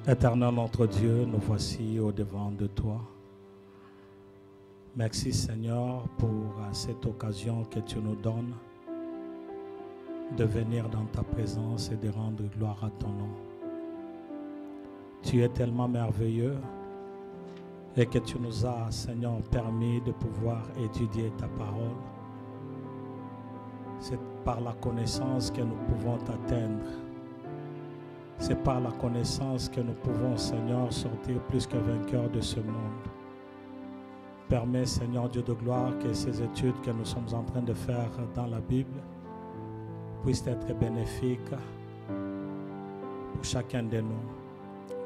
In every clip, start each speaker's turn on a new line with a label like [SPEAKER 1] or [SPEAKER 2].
[SPEAKER 1] Éternel notre Dieu, nous voici au-devant de toi. Merci Seigneur pour cette occasion que tu nous donnes de venir dans ta présence et de rendre gloire à ton nom. Tu es tellement merveilleux et que tu nous as, Seigneur, permis de pouvoir étudier ta parole. C'est par la connaissance que nous pouvons t'atteindre. C'est par la connaissance que nous pouvons, Seigneur, sortir plus que vainqueurs de ce monde. Permets, Seigneur Dieu de gloire, que ces études que nous sommes en train de faire dans la Bible puissent être bénéfiques pour chacun de nous.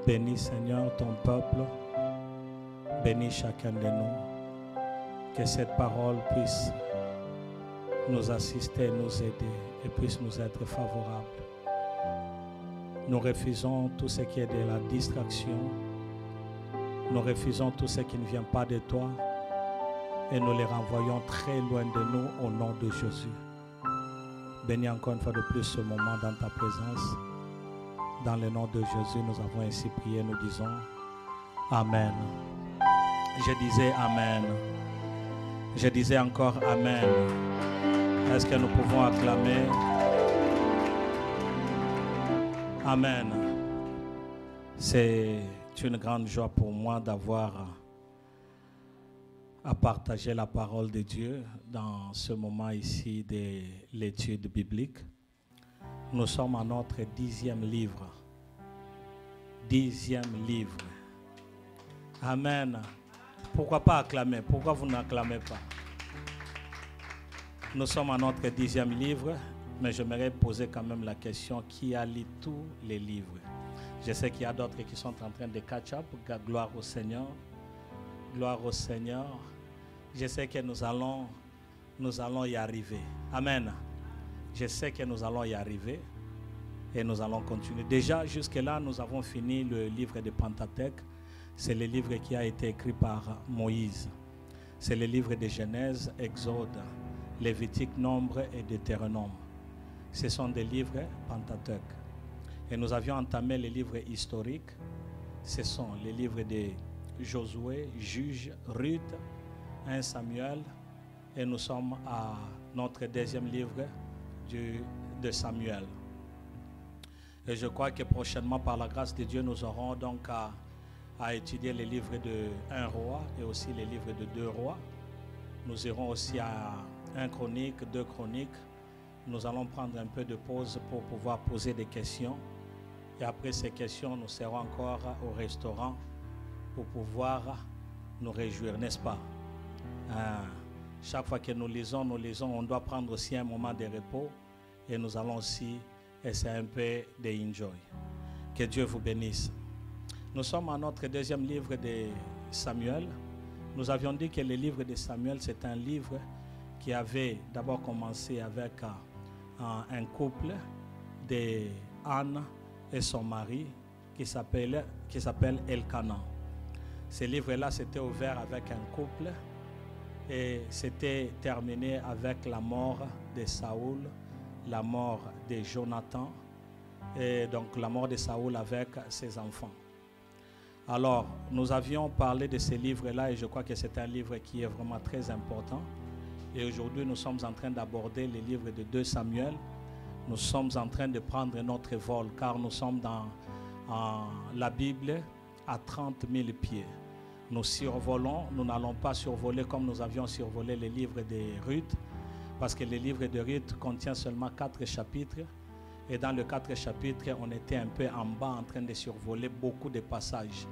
[SPEAKER 1] Bénis, Seigneur, ton peuple. Bénis chacun de nous. Que cette parole puisse nous assister, nous aider et puisse nous être favorable. Nous refusons tout ce qui est de la distraction. Nous refusons tout ce qui ne vient pas de toi. Et nous les renvoyons très loin de nous au nom de Jésus. Bénis encore une fois de plus ce moment dans ta présence. Dans le nom de Jésus, nous avons ainsi prié. Nous disons Amen. Je disais Amen. Je disais encore Amen. Est-ce que nous pouvons acclamer? Amen. C'est une grande joie pour moi d'avoir à partager la parole de Dieu dans ce moment ici de l'étude biblique. Nous sommes à notre 10e livre. 10e livre. Amen. Pourquoi pas acclamer? Pourquoi vous n'acclamez pas? Nous sommes à notre 10e livre. Mais j'aimerais poser quand même la question, qui a lu tous les livres? Je sais qu'il y a d'autres qui sont en train de catch up. Gloire au Seigneur. Gloire au Seigneur. Je sais que nous allons y arriver. Amen. Je sais que nous allons y arriver. Et nous allons continuer. Déjà, jusque-là, nous avons fini le livre de Pentateuque. C'est le livre qui a été écrit par Moïse. C'est le livre de Genèse, Exode, Lévitique, Nombre et Deutéronome. Ce sont des livres Pentateuque. Et nous avions entamé les livres historiques. Ce sont les livres de Josué, Juge, Ruth, 1 Samuel. Et nous sommes à notre 2e livre de Samuel. Et je crois que prochainement, par la grâce de Dieu, nous aurons donc à étudier les livres de 1 roi et aussi les livres de 2 rois. Nous irons aussi à 1 chronique, 2 chroniques. Nous allons prendre un peu de pause pour pouvoir poser des questions. Et après ces questions, nous serons encore au restaurant pour pouvoir nous réjouir, n'est-ce pas? Chaque fois que nous lisons, on doit prendre aussi un moment de repos. Et nous allons aussi essayer un peu d'enjoy. Que Dieu vous bénisse. Nous sommes à notre 2e livre de Samuel. Nous avions dit que le livre de Samuel, c'est un livre qui avait d'abord commencé avec un couple d'Anne et son mari qui s'appelle Elkanah. Ce livre-là s'était ouvert avec un couple et s'était terminé avec la mort de Saoul, la mort de Jonathan et donc la mort de Saoul avec ses enfants. Alors, nous avions parlé de ce livre-là et je crois que c'est un livre qui est vraiment très important. Et aujourd'hui, nous sommes en train d'aborder les livres de 2 Samuel. Nous sommes en train de prendre notre vol car nous sommes dans la Bible à 30 000 pieds. Nous survolons, nous n'allons pas survoler comme nous avions survolé les livres de Ruth parce que les livres de Ruth contient seulement 4 chapitres. Et dans les 4 chapitres, on était un peu en bas en train de survoler beaucoup de passages.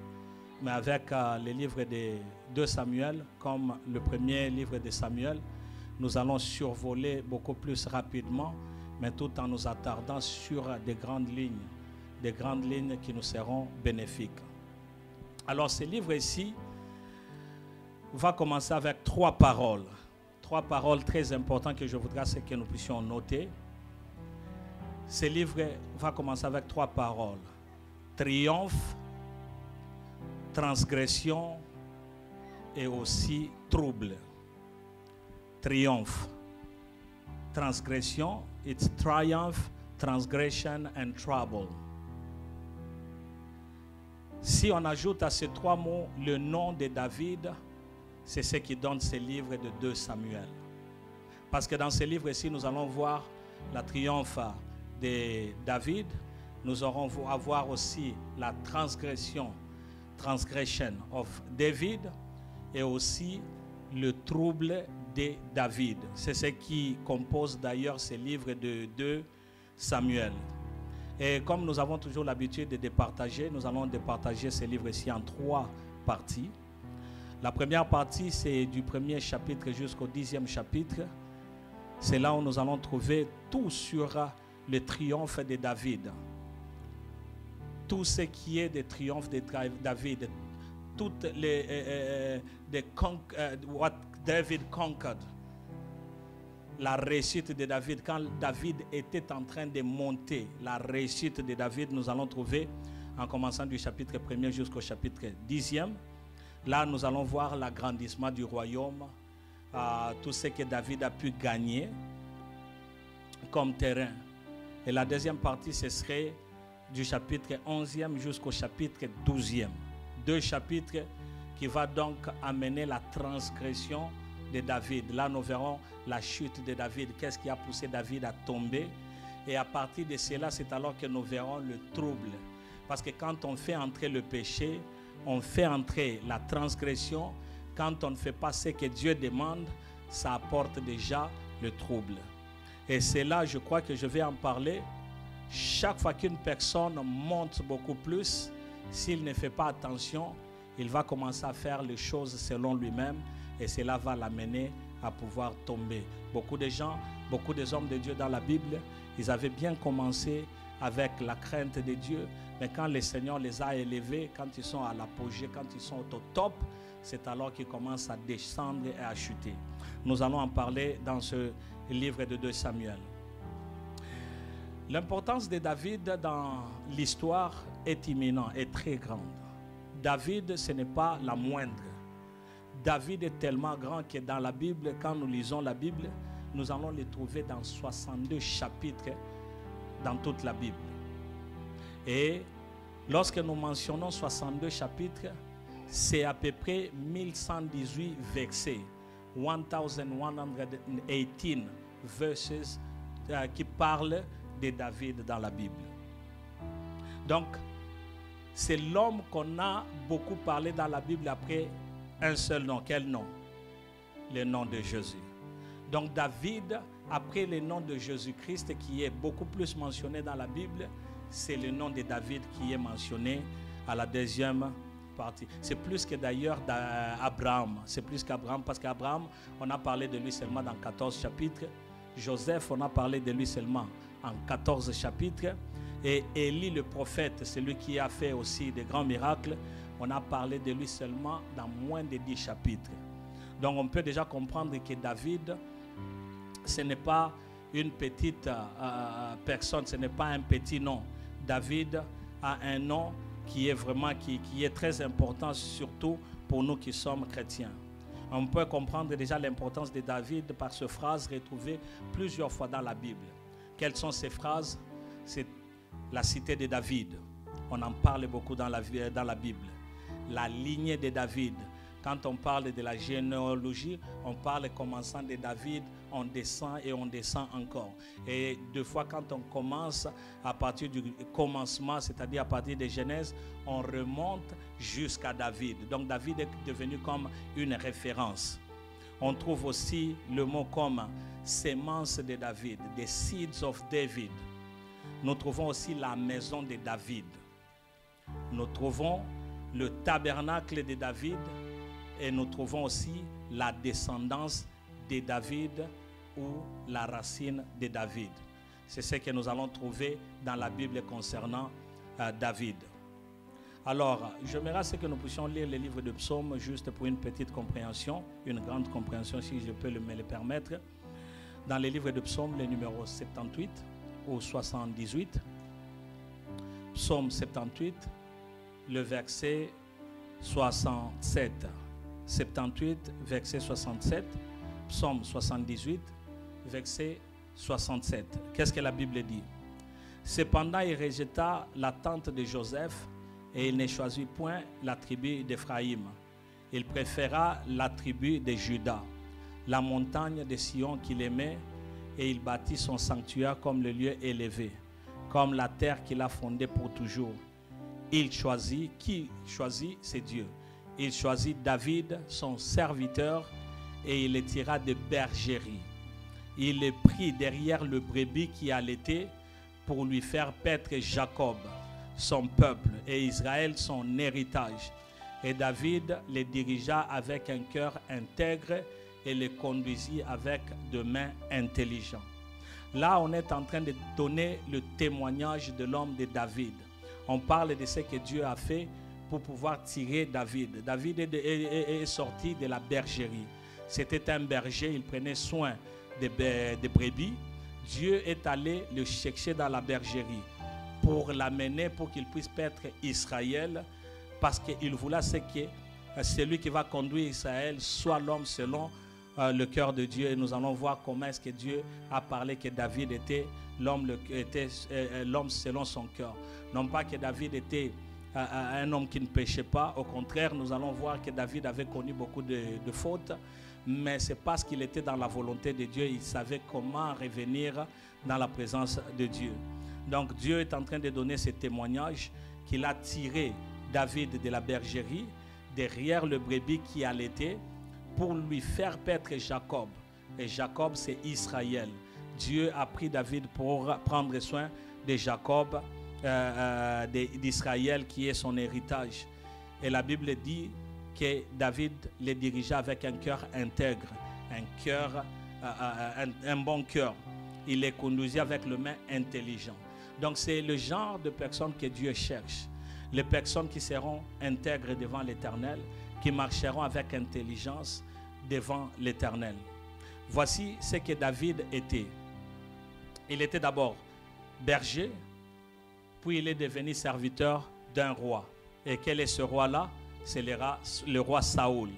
[SPEAKER 1] Mais avec les livres de 2 Samuel, comme le premier livre de Samuel, nous allons survoler beaucoup plus rapidement, mais tout en nous attardant sur des grandes lignes qui nous seront bénéfiques. Alors ce livre ici va commencer avec 3 paroles très importantes que je voudrais que nous puissions noter. Ce livre va commencer avec 3 paroles. Triomphe, transgression et aussi trouble. Triomphe. Transgression, it's triumph, transgression and trouble. Si on ajoute à ces 3 mots le nom de David, c'est ce qui donne ce livre de 2 Samuel. Parce que dans ce livre-ci, nous allons voir la triomphe de David. Nous aurons à voir aussi la transgression of David et aussi le trouble de David. C'est ce qui compose d'ailleurs ce livre de 2 Samuel. Et comme nous avons toujours l'habitude de départager, nous allons départager ce livre-ci en 3 parties. La première partie, c'est du 1er chapitre jusqu'au 10e chapitre. C'est là où nous allons trouver tout sur le triomphe de David. Tout ce qui est des triomphes de David. Toutes les what David conquered. La réussite de David, quand David était en train de monter, la réussite de David, nous allons trouver en commençant du chapitre 1er jusqu'au chapitre 10e. Là, nous allons voir l'agrandissement du royaume, tout ce que David a pu gagner comme terrain. Et la deuxième partie, ce serait du chapitre 11e jusqu'au chapitre 12e. 2 chapitres qui va donc amener la transgression de David. Là, nous verrons la chute de David. Qu'est-ce qui a poussé David à tomber? Et à partir de cela, c'est alors que nous verrons le trouble. Parce que quand on fait entrer le péché, on fait entrer la transgression. Quand on ne fait pas ce que Dieu demande, ça apporte déjà le trouble. Et c'est là, je crois que je vais en parler. Chaque fois qu'une personne monte beaucoup plus, s'il ne fait pas attention, il va commencer à faire les choses selon lui-même et cela va l'amener à pouvoir tomber. Beaucoup de gens, beaucoup des hommes de Dieu dans la Bible, ils avaient bien commencé avec la crainte de Dieu, mais quand le Seigneur les a élevés, quand ils sont à l'apogée, quand ils sont au top, c'est alors qu'ils commencent à descendre et à chuter. Nous allons en parler dans ce livre de 2 Samuel. L'importance de David dans l'histoire est imminente, est très grande. David, ce n'est pas la moindre. David est tellement grand que dans la Bible, quand nous lisons la Bible, nous allons le trouver dans 62 chapitres dans toute la Bible. Et lorsque nous mentionnons 62 chapitres, c'est à peu près 1118 versets, 1118 verses qui parlent de David dans la Bible. Donc, c'est l'homme qu'on a beaucoup parlé dans la Bible après un seul nom. Quel nom? Le nom de Jésus. Donc David, après le nom de Jésus-Christ qui est beaucoup plus mentionné dans la Bible, c'est le nom de David qui est mentionné à la deuxième partie. C'est plus que d'ailleurs d'Abraham. C'est plus qu'Abraham parce qu'Abraham, on a parlé de lui seulement dans 14 chapitres. Joseph, on a parlé de lui seulement en 14 chapitres. Et Élie le prophète, celui qui a fait aussi de grands miracles, on a parlé de lui seulement dans moins de 10 chapitres. Donc on peut déjà comprendre que David, ce n'est pas une petite personne, ce n'est pas un petit nom. David a un nom qui est vraiment qui est très important, surtout pour nous qui sommes chrétiens. On peut comprendre déjà l'importance de David par ces phrases retrouvées plusieurs fois dans la Bible. Quelles sont ces phrases? C'est la cité de David. On en parle beaucoup dans la Bible. La lignée de David. Quand on parle de la généalogie, on parle commençant de David, on descend et on descend encore. Et deux fois, quand on commence à partir du commencement, c'est-à-dire à partir de Genèse, on remonte jusqu'à David. Donc David est devenu comme une référence. On trouve aussi le mot comme sémence de David, the seeds of David. Nous trouvons aussi la maison de David. Nous trouvons le tabernacle de David et nous trouvons aussi la descendance de David ou la racine de David. C'est ce que nous allons trouver dans la Bible concernant David. Alors, j'aimerais que nous puissions lire le livre de Psaumes juste pour une petite compréhension, une grande compréhension si je peux me le permettre. Dans le livre de Psaumes, le numéro 78, au 78. Psaume 78, le verset 67. 78, verset 67. Psaume 78, verset 67. Qu'est-ce que la Bible dit? Cependant, il rejeta la tente de Joseph et il ne choisit point la tribu d'Éphraïm. Il préféra la tribu de Juda, la montagne de Sion qu'il aimait, et il bâtit son sanctuaire comme le lieu élevé, comme la terre qu'il a fondée pour toujours. Il choisit, qui choisit? C'est Dieu. Il choisit David, son serviteur, et il le tira de bergerie. Il le prit derrière le brebis qui allaitait pour lui faire paître Jacob, son peuple, et Israël, son héritage. Et David les dirigea avec un cœur intègre et les conduisit avec des mains intelligentes. Là, on est en train de donner le témoignage de l'homme de David. On parle de ce que Dieu a fait pour pouvoir tirer David. David est sorti de la bergerie. C'était un berger, il prenait soin des brebis. Dieu est allé le chercher dans la bergerie pour l'amener, pour qu'il puisse paître Israël, parce qu'il voulait que celui qui va conduire Israël soit l'homme selon le cœur de Dieu. Et nous allons voir comment est-ce que Dieu a parlé que David était l'homme selon son cœur. Non pas que David était un homme qui ne péchait pas. Au contraire, nous allons voir que David avait connu beaucoup de fautes. Mais c'est parce qu'il était dans la volonté de Dieu. Il savait comment revenir dans la présence de Dieu. Donc Dieu est en train de donner ce témoignage qu'il a tiré David de la bergerie, derrière le brebis qui allaitait, pour lui faire paître Jacob. Et Jacob, c'est Israël. Dieu a pris David pour prendre soin de Jacob, d'Israël, qui est son héritage. Et la Bible dit que David les dirigeait avec un cœur intègre, un bon cœur. Il les conduisait avec le main intelligent. Donc c'est le genre de personnes que Dieu cherche. Les personnes qui seront intègres devant l'Éternel, qui marcheront avec intelligence devant l'Éternel. Voici ce que David était. Il était d'abord berger, puis il est devenu serviteur d'un roi. Et quel est ce roi-là? C'est le roi Saoul.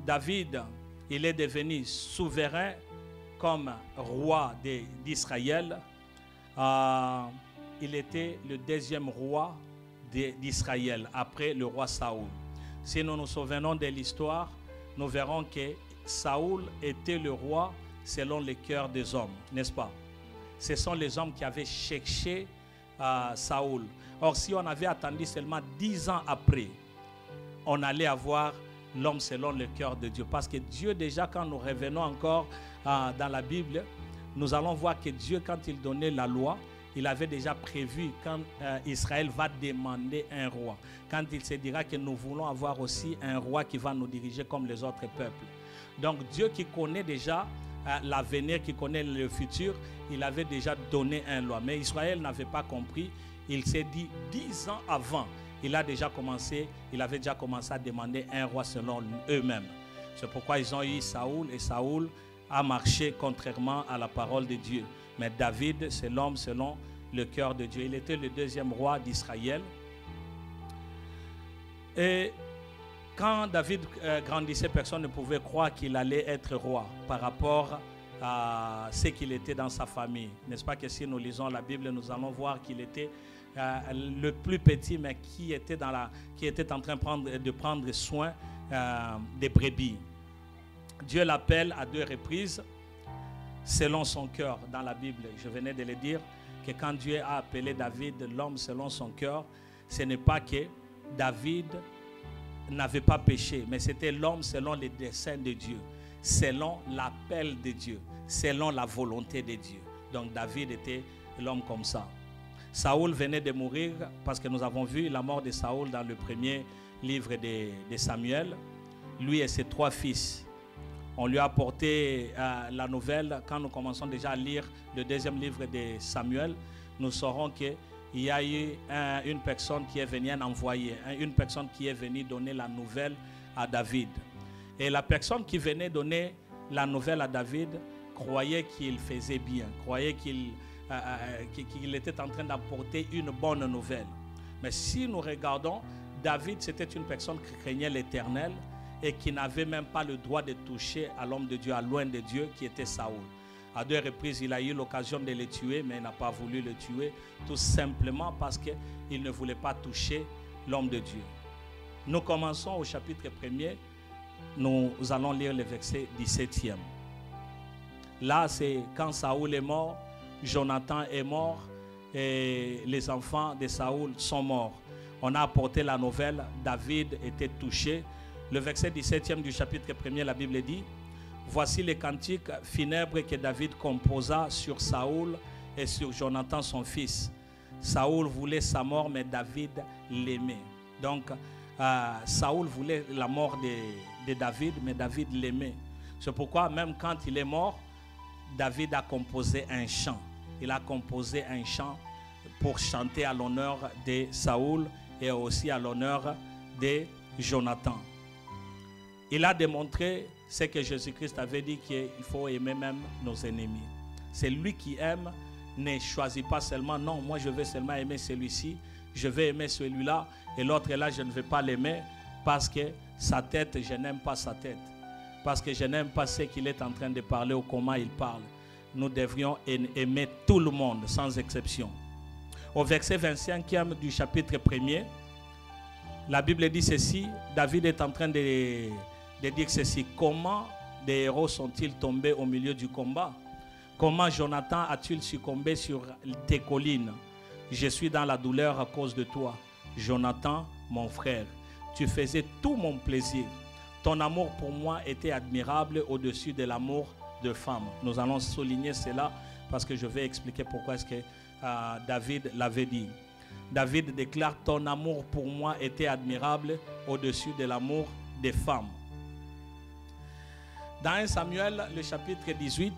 [SPEAKER 1] David, il est devenu souverain comme roi d'Israël. Il était le deuxième roi d'Israël après le roi Saoul. Si nous nous souvenons de l'histoire, nous verrons que Saoul était le roi selon le cœur des hommes, n'est-ce pas? Ce sont les hommes qui avaient cherché Saoul. Or, si on avait attendu seulement 10 ans après, on allait avoir l'homme selon le cœur de Dieu. Parce que Dieu, déjà, quand nous revenons encore dans la Bible, nous allons voir que Dieu, quand il donnait la loi, il avait déjà prévu quand Israël va demander un roi. Quand il se dira que nous voulons avoir aussi un roi qui va nous diriger comme les autres peuples. Donc Dieu qui connaît déjà l'avenir, qui connaît le futur, il avait déjà donné un roi. Mais Israël n'avait pas compris. Il s'est dit 10 ans avant, il avait déjà commencé à demander un roi selon eux-mêmes. C'est pourquoi ils ont eu Saoul, et Saoul a marché contrairement à la parole de Dieu. Mais David, c'est l'homme selon le cœur de Dieu. Il était le deuxième roi d'Israël. Et quand David grandissait, personne ne pouvait croire qu'il allait être roi par rapport à ce qu'il était dans sa famille. N'est-ce pas que si nous lisons la Bible, nous allons voir qu'il était le plus petit, mais qui était en train de prendre soin des brebis. Dieu l'appelle à 2 reprises selon son cœur dans la Bible. Je venais de le dire que quand Dieu a appelé David l'homme selon son cœur, ce n'est pas que David n'avait pas péché, mais c'était l'homme selon les desseins de Dieu, selon l'appel de Dieu, selon la volonté de Dieu. Donc David était l'homme comme ça. Saoul venait de mourir parce que nous avons vu la mort de Saoul dans le premier livre de Samuel. Lui et ses 3 fils. On lui a apporté la nouvelle. Quand nous commençons déjà à lire le deuxième livre de Samuel, nous saurons qu'il y a eu une personne qui est venue envoyer, une personne qui est venue donner la nouvelle à David. Et la personne qui venait donner la nouvelle à David croyait qu'il faisait bien, croyait qu'il était en train d'apporter une bonne nouvelle. Mais si nous regardons, David, c'était une personne qui craignait l'Éternel et qui n'avait même pas le droit de toucher à l'homme de Dieu, à loin de Dieu, qui était Saoul. À 2 reprises, il a eu l'occasion de le tuer, mais il n'a pas voulu le tuer, tout simplement parce qu'il ne voulait pas toucher l'homme de Dieu. Nous commençons au chapitre 1er. Nous allons lire le verset 17e. Là, c'est quand Saoul est mort, Jonathan est mort et les enfants de Saoul sont morts. On a apporté la nouvelle, David était touché. Le verset 17e du chapitre 1er, la Bible dit: voici les cantiques funèbres que David composa sur Saoul et sur Jonathan son fils. Saoul voulait sa mort, mais David l'aimait. Donc, Saoul voulait la mort de David, mais David l'aimait. C'est pourquoi même quand il est mort, David a composé un chant. Il a composé un chant pour chanter à l'honneur de Saoul et aussi à l'honneur de Jonathan. Il a démontré ce que Jésus-Christ avait dit, qu'il faut aimer même nos ennemis. C'est lui qui aime, ne choisit pas seulement, non, moi je vais seulement aimer celui-ci, je vais aimer celui-là, et l'autre là, je ne vais pas l'aimer parce que sa tête, je n'aime pas sa tête. Parce que je n'aime pas ce qu'il est en train de parler ou comment il parle. Nous devrions aimer tout le monde, sans exception. Au verset 25e du chapitre 1er, la Bible dit ceci, David est en train de dire ceci: comment des héros sont-ils tombés au milieu du combat? Comment Jonathan a-t-il succombé sur tes collines? Je suis dans la douleur à cause de toi. Jonathan, mon frère, tu faisais tout mon plaisir. Ton amour pour moi était admirable au-dessus de l'amour de femme. Nous allons souligner cela parce que je vais expliquer pourquoi est-ce que David l'avait dit. David déclare: ton amour pour moi était admirable au-dessus de l'amour des femmes. Dans 1 Samuel, le chapitre 18,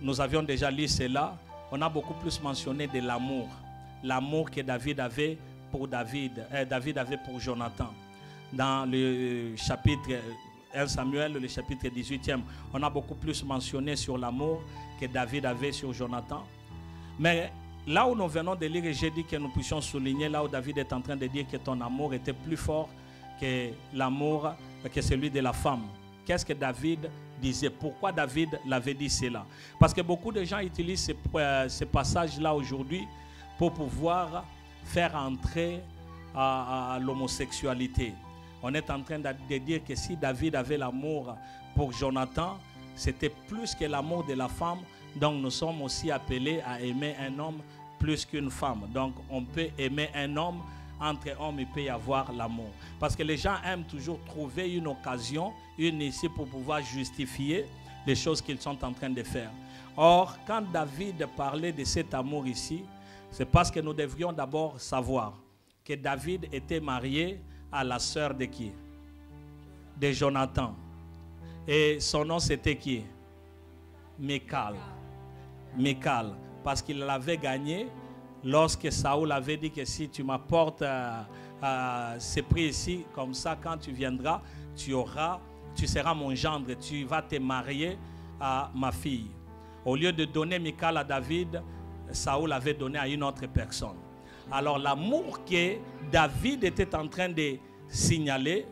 [SPEAKER 1] nous avions déjà lu cela. On a beaucoup plus mentionné de l'amour. L'amour que David avait pour David avait pour Jonathan. Dans le chapitre 1 Samuel, le chapitre 18e, on a beaucoup plus mentionné sur l'amour que David avait sur Jonathan. Mais là où nous venons de lire, j'ai dit que nous puissions souligner là où David est en train de dire que ton amour était plus fort que l'amour, que celui de la femme. Qu'est-ce que David disait? Pourquoi David l'avait dit cela? Parce que beaucoup de gens utilisent ce passage-là aujourd'hui pour pouvoir faire entrer à l'homosexualité. On est en train de dire que si David avait l'amour pour Jonathan, c'était plus que l'amour de la femme. Donc nous sommes aussi appelés à aimer un homme plus qu'une femme. Donc on peut aimer un homme, entre hommes il peut y avoir l'amour. Parce que les gens aiment toujours trouver une occasion, une ici pour pouvoir justifier les choses qu'ils sont en train de faire. Or, quand David parlait de cet amour ici, c'est parce que nous devrions d'abord savoir que David était marié à la sœur de qui? De Jonathan. Et son nom c'était qui? Michal. Michal. Parce qu'il l'avait gagné lorsque Saoul avait dit que si tu m'apportes ce prix ici, comme ça quand tu viendras, tu seras mon gendre, tu vas te marier à ma fille. Au lieu de donner Michal à David, Saoul avait donné à une autre personne. Alors l'amour que David était en train de signaler,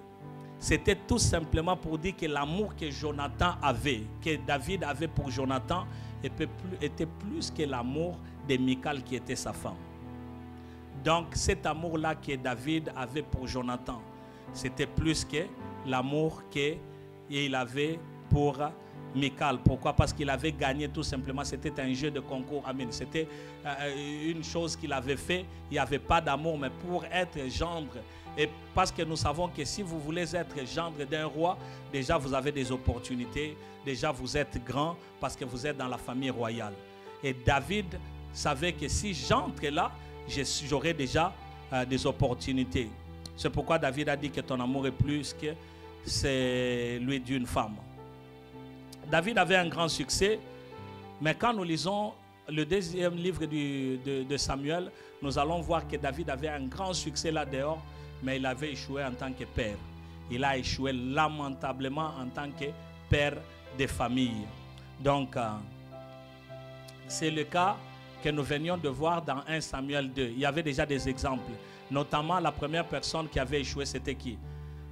[SPEAKER 1] c'était tout simplement pour dire que l'amour que Jonathan avait, que David avait pour Jonathan, était plus que l'amour de Michal qui était sa femme. Donc cet amour-là que David avait pour Jonathan, c'était plus que l'amour qu'il avait pour Michal. Pourquoi? Parce qu'il avait gagné tout simplement. C'était un jeu de concours. Amen. C'était une chose qu'il avait fait. Il n'y avait pas d'amour, mais pour être gendre. Et parce que nous savons que si vous voulez être gendre d'un roi, déjà vous avez des opportunités. Déjà vous êtes grand parce que vous êtes dans la famille royale. Et David savait que si j'entre là, j'aurai déjà des opportunités. C'est pourquoi David a dit que ton amour est plus que celui d'une femme. David avait un grand succès, mais quand nous lisons le deuxième livre de Samuel, nous allons voir que David avait un grand succès là dehors, mais il avait échoué en tant que père. Il a échoué lamentablement en tant que père de famille. Donc, c'est le cas que nous venions de voir dans 1 Samuel 2. Il y avait déjà des exemples. Notamment, la première personne qui avait échoué, c'était qui?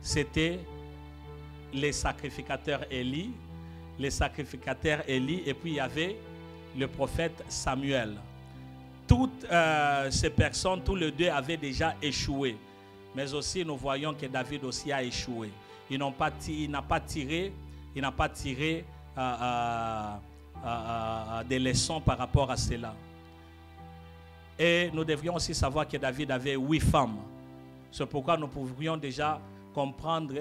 [SPEAKER 1] C'était les sacrificateurs Élie. Les sacrificateurs Élie, et puis il y avait le prophète Samuel. Toutes ces personnes, tous les deux avaient déjà échoué. Mais aussi, nous voyons que David aussi a échoué. Il n'a pas tiré des leçons par rapport à cela. Et nous devrions aussi savoir que David avait 8 femmes. C'est pourquoi nous pourrions déjà comprendre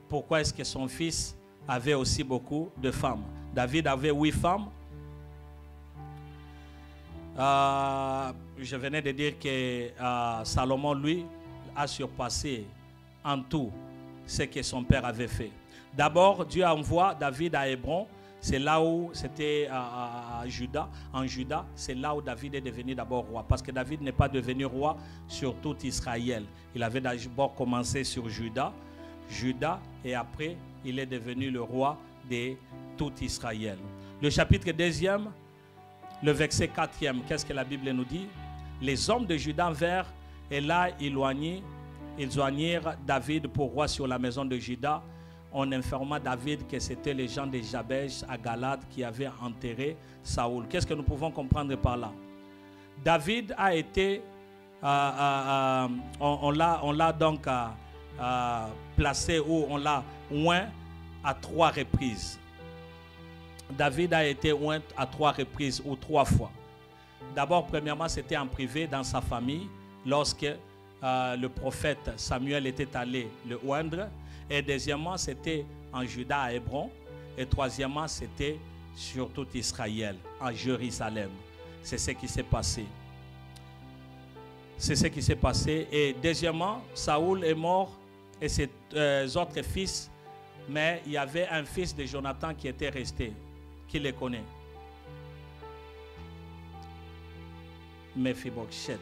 [SPEAKER 1] pourquoi est-ce que son fils avait aussi beaucoup de femmes. David avait 8 femmes. Je venais de dire que Salomon, lui, a surpassé en tout ce que son père avait fait. D'abord, Dieu envoie David à Hébron. C'est là où c'était à Juda. En Juda, c'est là où David est devenu d'abord roi. Parce que David n'est pas devenu roi sur tout Israël. Il avait d'abord commencé sur Juda, et après, il est devenu le roi de tout Israël. Le chapitre 2e, le verset 4e, qu'est-ce que la Bible nous dit? Les hommes de Juda vinrent et là ils joignirent David pour roi sur la maison de Juda. On informa David que c'était les gens de Jabèche à Galade qui avaient enterré Saoul. Qu'est-ce que nous pouvons comprendre par là? David a été, on l'a donc placé ou on l'a oint à 3 reprises. David a été oint à 3 reprises ou 3 fois. D'abord, premièrement, c'était en privé dans sa famille lorsque le prophète Samuel était allé le oindre. Et deuxièmement, c'était en Juda à Hébron. Et troisièmement, c'était sur tout Israël, en Jérusalem. C'est ce qui s'est passé. C'est ce qui s'est passé. Et deuxièmement, Saoul est mort et ses autres fils. Mais il y avait un fils de Jonathan qui était resté. Qui les connaît? Mephibosheth.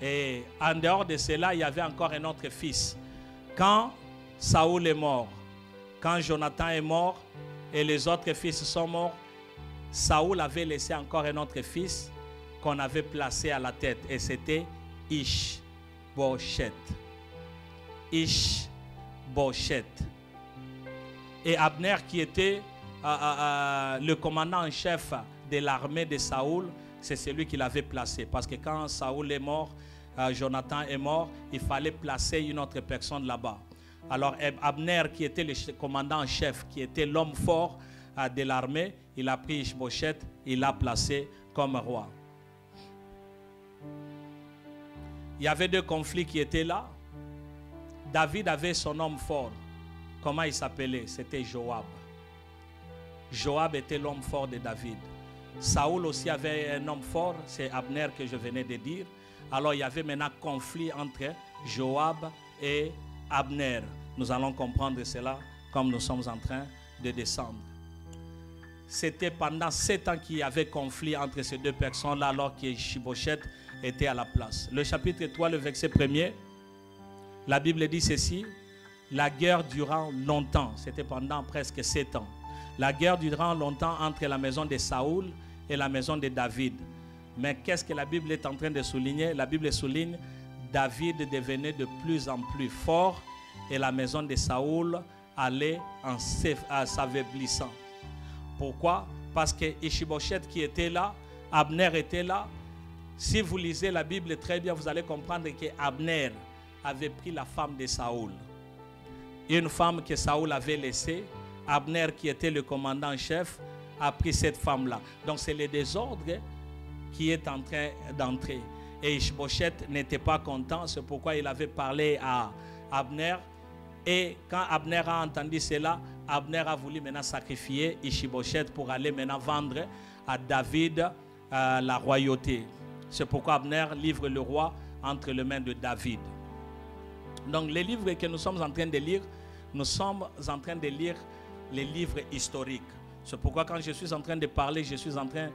[SPEAKER 1] Et en dehors de cela, il y avait encore un autre fils. Quand Saoul est mort, quand Jonathan est mort et les autres fils sont morts, Saoul avait laissé encore un autre fils qu'on avait placé à la tête. Et c'était Ish-Bosheth. Ish-Bosheth. Et Abner, qui était le commandant en chef de l'armée de Saoul, c'est celui qui l'avait placé. Parce que quand Saoul est mort, Jonathan est mort, il fallait placer une autre personne là-bas. Alors Abner, qui était le commandant en chef, qui était l'homme fort de l'armée, il a pris Ish-Bosheth, il l'a placé comme roi. Il y avait 2 conflits qui étaient là. David avait son homme fort. Comment il s'appelait? C'était Joab. Joab était l'homme fort de David. Saoul aussi avait un homme fort, c'est Abner que je venais de dire. Alors il y avait maintenant conflit entre Joab et Abner. Nous allons comprendre cela comme nous sommes en train de descendre. C'était pendant 7 ans qu'il y avait conflit entre ces 2 personnes-là alors que Ish-Bosheth était à la place. Le chapitre 3, le verset 1er, la Bible dit ceci: la guerre durant longtemps, c'était pendant presque 7 ans. La guerre durant longtemps entre la maison de Saoul et la maison de David. Mais qu'est-ce que la Bible est en train de souligner? La Bible souligne David devenait de plus en plus fort et la maison de Saoul allait en s'affaiblissant. Pourquoi? Parce que Ish-Bosheth qui était là, Abner était là. Si vous lisez la Bible très bien, vous allez comprendre que Abner avait pris la femme de Saoul. Une femme que Saoul avait laissée. Abner, qui était le commandant en chef, a pris cette femme-là. Donc c'est le désordre qui est en train d'entrer. Et Ish-Bosheth n'était pas content, c'est pourquoi il avait parlé à Abner. Et quand Abner a entendu cela, Abner a voulu maintenant sacrifier Ish-Bosheth pour aller maintenant vendre à David la royauté. C'est pourquoi Abner livre le roi entre les mains de David. Donc les livres que nous sommes en train de lire, nous sommes en train de lire les livres historiques. C'est pourquoi quand je suis en train de parler, je suis en train,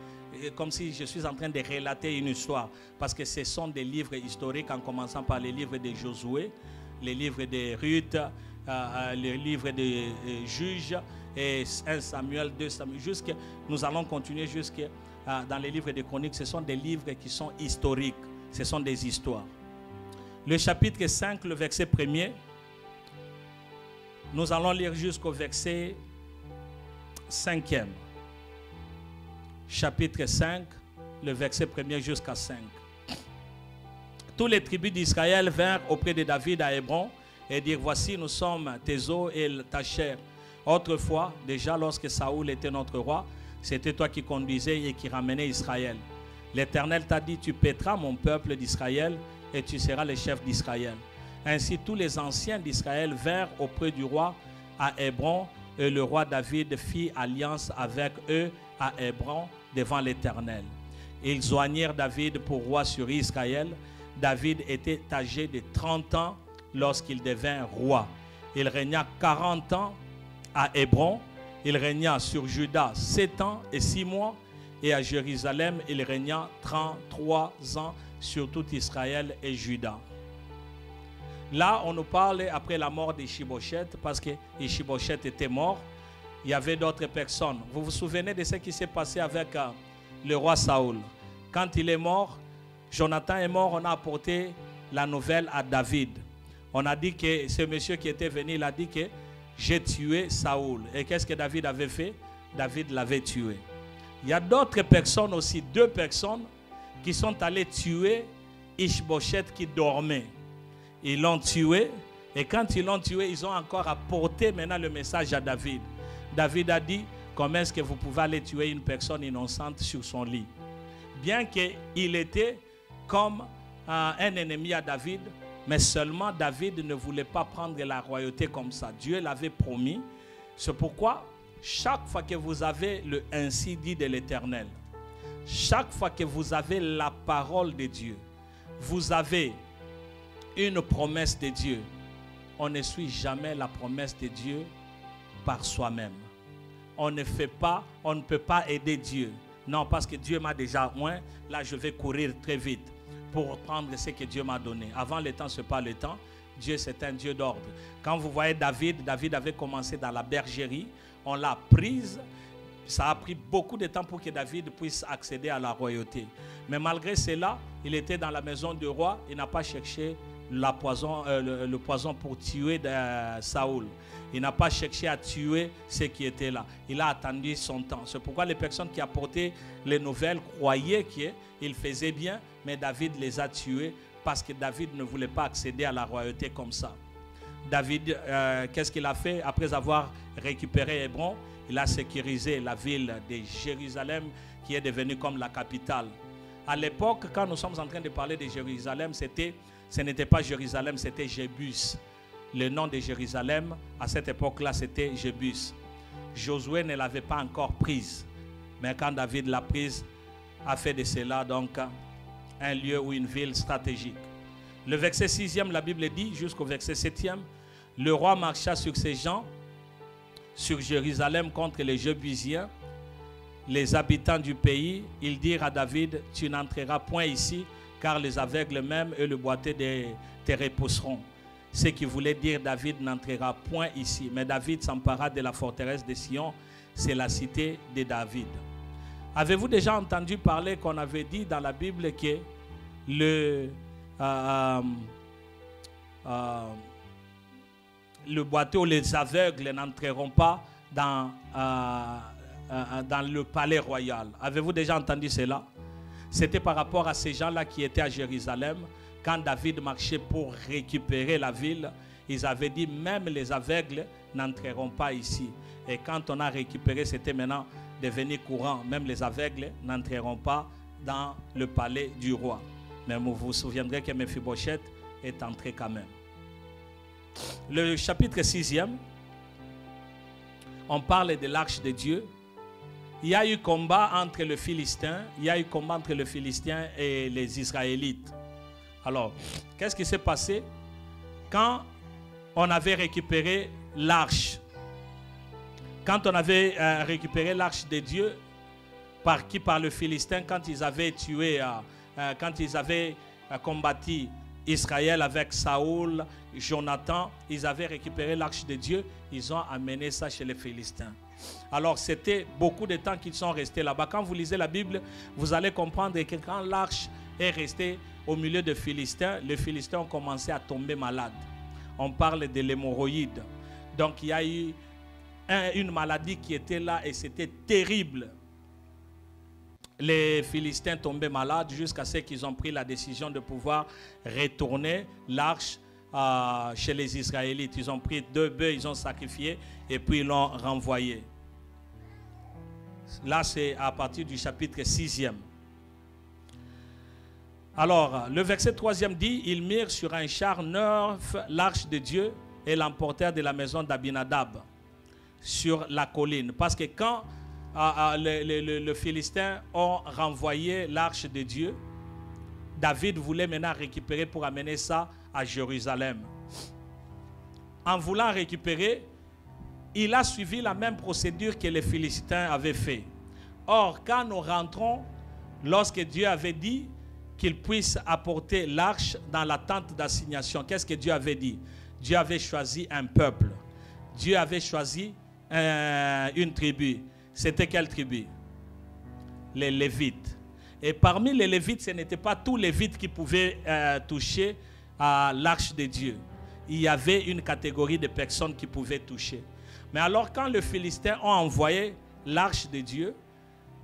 [SPEAKER 1] comme si je suis en train de relater une histoire. Parce que ce sont des livres historiques, en commençant par les livres de Josué, les livres de Ruth, les livres de Juges et 1 Samuel, 2 Samuel, nous allons continuer jusque dans les livres des chroniques. Ce sont des livres qui sont historiques, ce sont des histoires. Le chapitre 5, le verset 1er, nous allons lire jusqu'au verset 5e. Chapitre 5, le verset 1er jusqu'à 5. Tous les tribus d'Israël vinrent auprès de David à Hébron et dirent, voici, nous sommes tes os et ta chair. Autrefois, déjà lorsque Saoul était notre roi, c'était toi qui conduisais et qui ramenais Israël. L'Éternel t'a dit, tu paîtras mon peuple d'Israël et tu seras le chef d'Israël. Ainsi, tous les anciens d'Israël vinrent auprès du roi à Hébron et le roi David fit alliance avec eux à Hébron devant l'Éternel. Ils joignirent David pour roi sur Israël. David était âgé de 30 ans lorsqu'il devint roi. Il régna 40 ans à Hébron. Il régna sur Juda 7 ans et 6 mois. Et à Jérusalem, il régna 33 ans sur tout Israël et Juda. Là, on nous parle après la mort d'Ishi-Boshet, parce que Ishi-Boshet était mort. Il y avait d'autres personnes. Vous vous souvenez de ce qui s'est passé avec le roi Saoul? Quand il est mort, Jonathan est mort, on a apporté la nouvelle à David. On a dit que ce monsieur qui était venu, il a dit que j'ai tué Saoul. Et qu'est-ce que David avait fait? David l'avait tué. Il y a d'autres personnes aussi, 2 personnes qui sont allées tuer Ish-Boshet qui dormait. Ils l'ont tué et quand ils l'ont tué, ils ont encore apporté maintenant le message à David. David a dit, comment est-ce que vous pouvez aller tuer une personne innocente sur son lit? Bien qu'il était comme un ennemi à David, mais seulement David ne voulait pas prendre la royauté comme ça. Dieu l'avait promis. C'est pourquoi chaque fois que vous avez le ainsi dit de l'Éternel, chaque fois que vous avez la parole de Dieu, vous avez une promesse de Dieu. On ne suit jamais la promesse de Dieu par soi-même. On ne peut pas aider Dieu. Non, parce que Dieu m'a déjà oint. Là, je vais courir très vite pour prendre ce que Dieu m'a donné. Avant le temps, ce n'est pas le temps. Dieu, c'est un Dieu d'ordre. Quand vous voyez David avait commencé dans la bergerie. On l'a prise. Ça a pris beaucoup de temps pour que David puisse accéder à la royauté. Mais malgré cela, il était dans la maison du roi. Il n'a pas cherché le poison pour tuer Saoul. Il n'a pas cherché à tuer ceux qui étaient là. Il a attendu son temps. C'est pourquoi les personnes qui apportaient les nouvelles croyaient qu'il faisait bien, mais David les a tués parce que David ne voulait pas accéder à la royauté comme ça. David, qu'est-ce qu'il a fait? Après avoir récupéré Hébron, il a sécurisé la ville de Jérusalem qui est devenue comme la capitale. À l'époque, quand nous sommes en train de parler de Jérusalem, ce n'était pas Jérusalem, c'était Jébus. Le nom de Jérusalem, à cette époque-là, c'était Jébus. Josué ne l'avait pas encore prise. Mais quand David l'a prise, a fait de cela donc un lieu ou une ville stratégique. Le verset 6e, la Bible dit, jusqu'au verset 7e, le roi marcha sur ses gens, sur Jérusalem contre les Jébusiens, les habitants du pays. Ils dirent à David, tu n'entreras point ici, car les aveugles même et le boiteux te repousseront. Ce qui voulait dire David n'entrera point ici. Mais David s'empara de la forteresse de Sion, c'est la cité de David. Avez-vous déjà entendu parler qu'on avait dit dans la Bible que le boiteux ou les aveugles n'entreront pas dans le palais royal? Avez-vous déjà entendu cela? C'était par rapport à ces gens-là qui étaient à Jérusalem. Quand David marchait pour récupérer la ville, ils avaient dit même les aveugles n'entreront pas ici. Et quand on a récupéré, c'était maintenant devenu courant. Même les aveugles n'entreront pas dans le palais du roi. Mais vous vous souviendrez que Mephibosheth est entré quand même. Le chapitre 6e, on parle de l'arche de Dieu. Il y a eu combat entre les Philistins. Il y a eu combat entre les Philistins et les Israélites. Alors, qu'est-ce qui s'est passé? Quand on avait récupéré l'arche, quand on avait récupéré l'arche de Dieu, par le Philistin, quand ils avaient tué, quand ils avaient combattu Israël avec Saoul, Jonathan, ils avaient récupéré l'arche de Dieu, ils ont amené ça chez les Philistins. Alors c'était beaucoup de temps qu'ils sont restés là-bas. Quand vous lisez la Bible, vous allez comprendre que quand l'arche est restée au milieu des Philistins, les Philistins ont commencé à tomber malades. On parle de l'hémorroïde. Donc il y a eu une maladie qui était là et c'était terrible. Les Philistins tombaient malades jusqu'à ce qu'ils ont pris la décision de pouvoir retourner l'arche chez les Israélites. Ils ont pris 2 bœufs, ils ont sacrifié et puis ils l'ont renvoyé. Là, c'est à partir du chapitre 6e. Alors, le verset 3e dit, ils mirent sur un char neuf l'arche de Dieu et l'emportèrent de la maison d'Abinadab sur la colline. Parce que quand les Philistins ont renvoyé l'arche de Dieu, David voulait maintenant récupérer pour amener ça à Jérusalem. En voulant récupérer, il a suivi la même procédure que les Philistins avaient fait. Or, quand nous rentrons, lorsque Dieu avait dit qu'il puisse apporter l'arche dans la tente d'assignation, qu'est-ce que Dieu avait dit? Dieu avait choisi un peuple. Dieu avait choisi une tribu. C'était quelle tribu? Les Lévites. Et parmi les Lévites, ce n'était pas tous les Lévites qui pouvaient toucher à l'arche de Dieu. Il y avait une catégorie de personnes qui pouvaient toucher. Mais alors quand les Philistins ont envoyé l'arche de Dieu,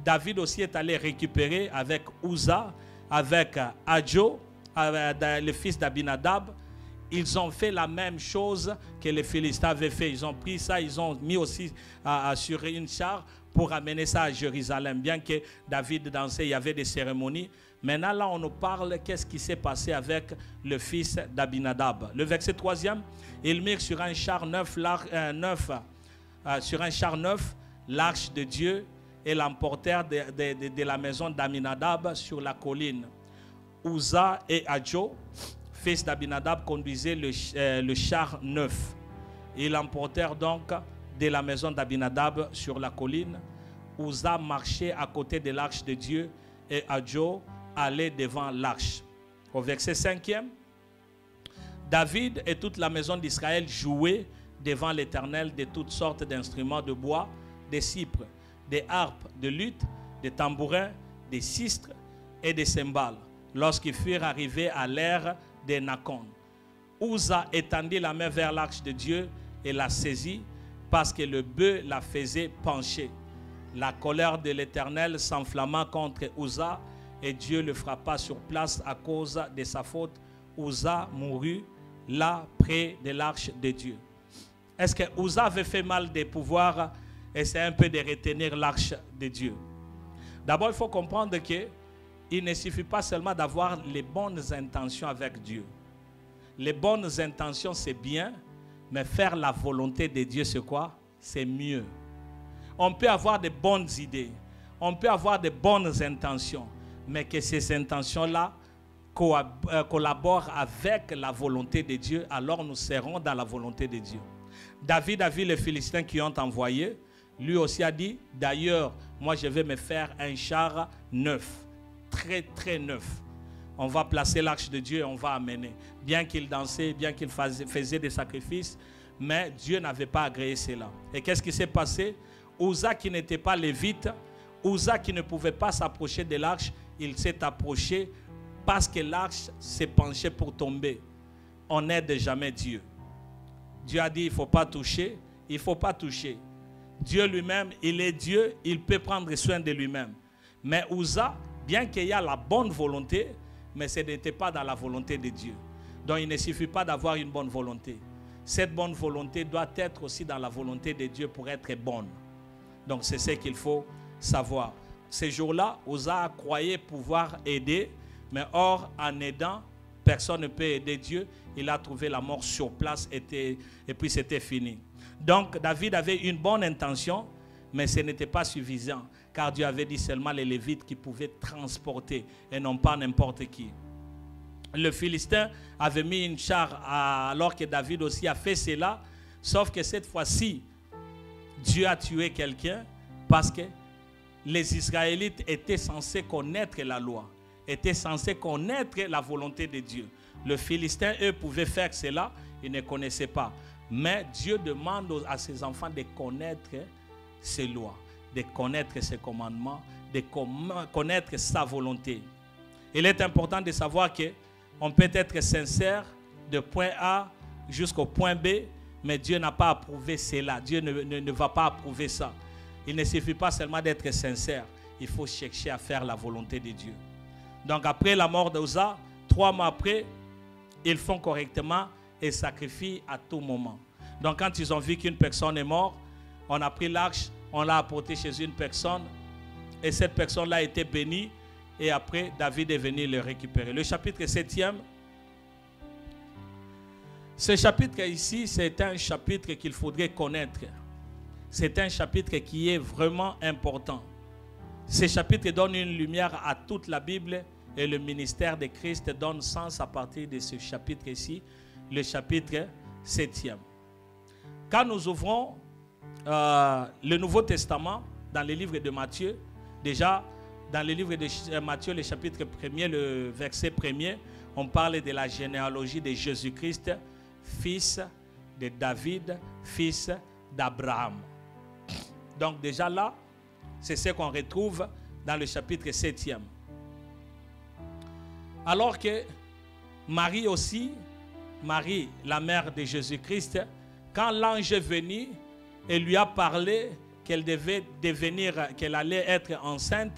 [SPEAKER 1] David aussi est allé récupérer avec Uza, avec Adjo, le fils d'Abinadab. Ils ont fait la même chose que les Philistins avaient fait. Ils ont pris ça, ils ont mis aussi sur une char pour amener ça à Jérusalem. Bien que David dansait, il y avait des cérémonies. Maintenant, là, on nous parle qu'est-ce qui s'est passé avec le fils d'Abinadab. Le verset 3e, ils mirent sur un char neuf l'arche de Dieu et l'emportèrent de la maison d'Abinadab sur la colline. Uza et Adjo, fils d'Abinadab, conduisaient le char neuf. Ils l'emportèrent donc de la maison d'Abinadab sur la colline. Uza marchait à côté de l'arche de Dieu et Adjo allait devant l'arche. Au verset 5e, David et toute la maison d'Israël jouaient devant l'Éternel de toutes sortes d'instruments de bois, des cypres, des harpes, de luth, des tambourins, des sistres et des cymbales. Lorsqu'ils furent arrivés à l'ère des Nakon, Uza étendit la main vers l'arche de Dieu et la saisit parce que le bœuf la faisait pencher. La colère de l'Éternel s'enflamma contre Uza et Dieu le frappa sur place à cause de sa faute. Uza mourut là près de l'arche de Dieu. Est-ce que Uza avait fait mal de pouvoir essayer un peu de retenir l'arche de Dieu? D'abord, il faut comprendre qu'il ne suffit pas seulement d'avoir les bonnes intentions avec Dieu. Les bonnes intentions, c'est bien, mais faire la volonté de Dieu, c'est quoi? C'est mieux. On peut avoir de bonnes idées, on peut avoir de bonnes intentions, mais que ces intentions-là collaborent avec la volonté de Dieu, alors nous serons dans la volonté de Dieu. David a vu les Philistins qui ont envoyé. Lui aussi a dit, d'ailleurs, moi je vais me faire un char neuf, très très neuf. On va placer l'arche de Dieu et on va amener. Bien qu'il dansait, bien qu'il faisait des sacrifices, mais Dieu n'avait pas agréé cela. Et qu'est-ce qui s'est passé? Uza qui n'était pas lévite, Uza qui ne pouvait pas s'approcher de l'arche, il s'est approché parce que l'arche s'est penchée pour tomber. On n'aide jamais Dieu. Dieu a dit, il ne faut pas toucher, il ne faut pas toucher. Dieu lui-même, il est Dieu, il peut prendre soin de lui-même. Mais Uza, bien qu'il y ait la bonne volonté, mais ce n'était pas dans la volonté de Dieu. Donc il ne suffit pas d'avoir une bonne volonté. Cette bonne volonté doit être aussi dans la volonté de Dieu pour être bonne. Donc c'est ce qu'il faut savoir. Ces jours-là, Uza croyait pouvoir aider, mais or en aidant, personne ne peut aider Dieu. Il a trouvé la mort sur place et puis c'était fini. Donc David avait une bonne intention, mais ce n'était pas suffisant, car Dieu avait dit seulement les Lévites qui pouvaient transporter et non pas n'importe qui. Le Philistin avait mis une char alors que David aussi a fait cela, sauf que cette fois-ci, Dieu a tué quelqu'un parce que les Israélites étaient censés connaître la loi. étaient censés connaître la volonté de Dieu. Les Philistins, eux, pouvaient faire cela, ils ne connaissaient pas. Mais Dieu demande à ses enfants de connaître ses lois, de connaître ses commandements, de connaître sa volonté. Il est important de savoir qu'on peut être sincère de point A jusqu'au point B, mais Dieu n'a pas approuvé cela. Dieu ne va pas approuver ça. Il ne suffit pas seulement d'être sincère, il faut chercher à faire la volonté de Dieu. Donc après la mort d'Uza, 3 mois après, ils font correctement et sacrifient à tout moment. Donc quand ils ont vu qu'une personne est morte, on a pris l'arche, on l'a apporté chez une personne et cette personne-là a été bénie et après David est venu le récupérer. Le chapitre 7e, ce chapitre ici, c'est un chapitre qu'il faudrait connaître. C'est un chapitre qui est vraiment important. Ce chapitre donne une lumière à toute la Bible et le ministère de Christ donne sens à partir de ce chapitre ici, le chapitre 7e. Quand nous ouvrons le Nouveau Testament dans le livre de Matthieu, déjà dans le livre de Matthieu, le chapitre 1er, le verset 1er, on parle de la généalogie de Jésus-Christ, fils de David, fils d'Abraham. Donc déjà là, c'est ce qu'on retrouve dans le chapitre 7e. Alors que Marie aussi, Marie, la mère de Jésus-Christ, quand l'ange est venu et lui a parlé qu'elle devait devenir, qu'elle allait être enceinte,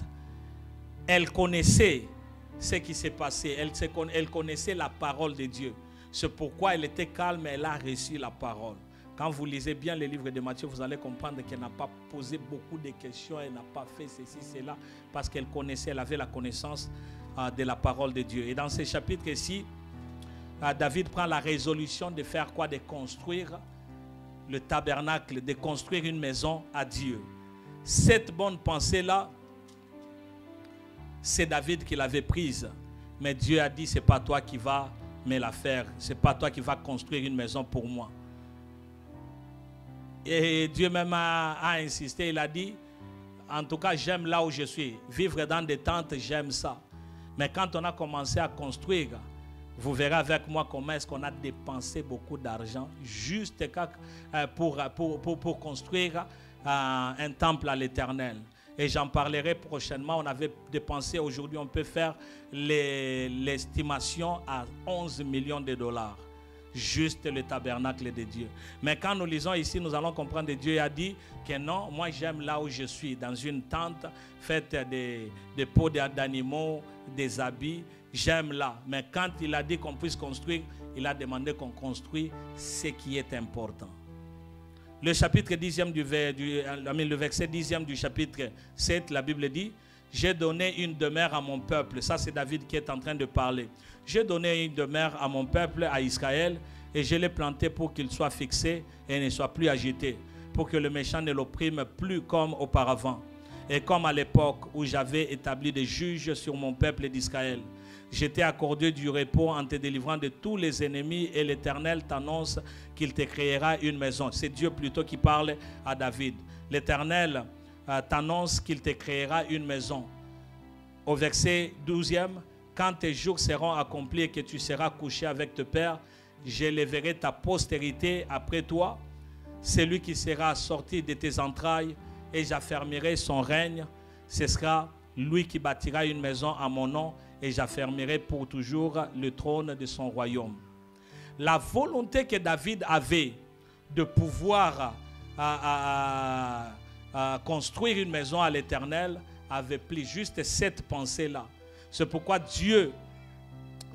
[SPEAKER 1] elle connaissait ce qui s'est passé. Elle connaissait la parole de Dieu. C'est pourquoi elle était calme et elle a reçu la parole. Quand vous lisez bien le livre de Matthieu, vous allez comprendre qu'elle n'a pas posé beaucoup de questions, elle n'a pas fait ceci, cela, parce qu'elle connaissait, elle avait la connaissance de la parole de Dieu. Et dans ce chapitre-ci, David prend la résolution de faire quoi? De construire le tabernacle, de construire une maison à Dieu. Cette bonne pensée-là, c'est David qui l'avait prise. Mais Dieu a dit, c'est pas toi qui vas me la faire, c'est pas toi qui vas construire une maison pour moi. Et Dieu même a insisté, il a dit, en tout cas j'aime là où je suis. Vivre dans des tentes, j'aime ça. Mais quand on a commencé à construire, vous verrez avec moi comment est-ce qu'on a dépensé beaucoup d'argent juste pour construire un temple à l'Éternel. Et j'en parlerai prochainement. On avait dépensé, aujourd'hui on peut faire l'estimation à 11 millions de dollars. Juste le tabernacle de Dieu. Mais quand nous lisons ici, nous allons comprendre que Dieu a dit que non, moi j'aime là où je suis, dans une tente faite de peaux d'animaux, des habits, j'aime là. Mais quand il a dit qu'on puisse construire, il a demandé qu'on construise ce qui est important. Le chapitre 10e le verset 10e du chapitre 7, la Bible dit, j'ai donné une demeure à mon peuple. Ça, c'est David qui est en train de parler. J'ai donné une demeure à mon peuple, à Israël, et je l'ai planté pour qu'il soit fixé et ne soit plus agité, pour que le méchant ne l'opprime plus comme auparavant. Et comme à l'époque où j'avais établi des juges sur mon peuple d'Israël, j'étais accordé du repos en te délivrant de tous les ennemis, et l'Éternel t'annonce qu'il te créera une maison. C'est Dieu plutôt qui parle à David. L'Éternel t'annonce qu'il te créera une maison. Au verset 12e, quand tes jours seront accomplis et que tu seras couché avec tes pères, j'élèverai ta postérité après toi, celui qui sera sorti de tes entrailles, et j'affermirai son règne. Ce sera lui qui bâtira une maison à mon nom, et j'affermirai pour toujours le trône de son royaume. La volonté que David avait de pouvoir construire une maison à l'Éternel avait pris juste cette pensée-là. C'est pourquoi Dieu,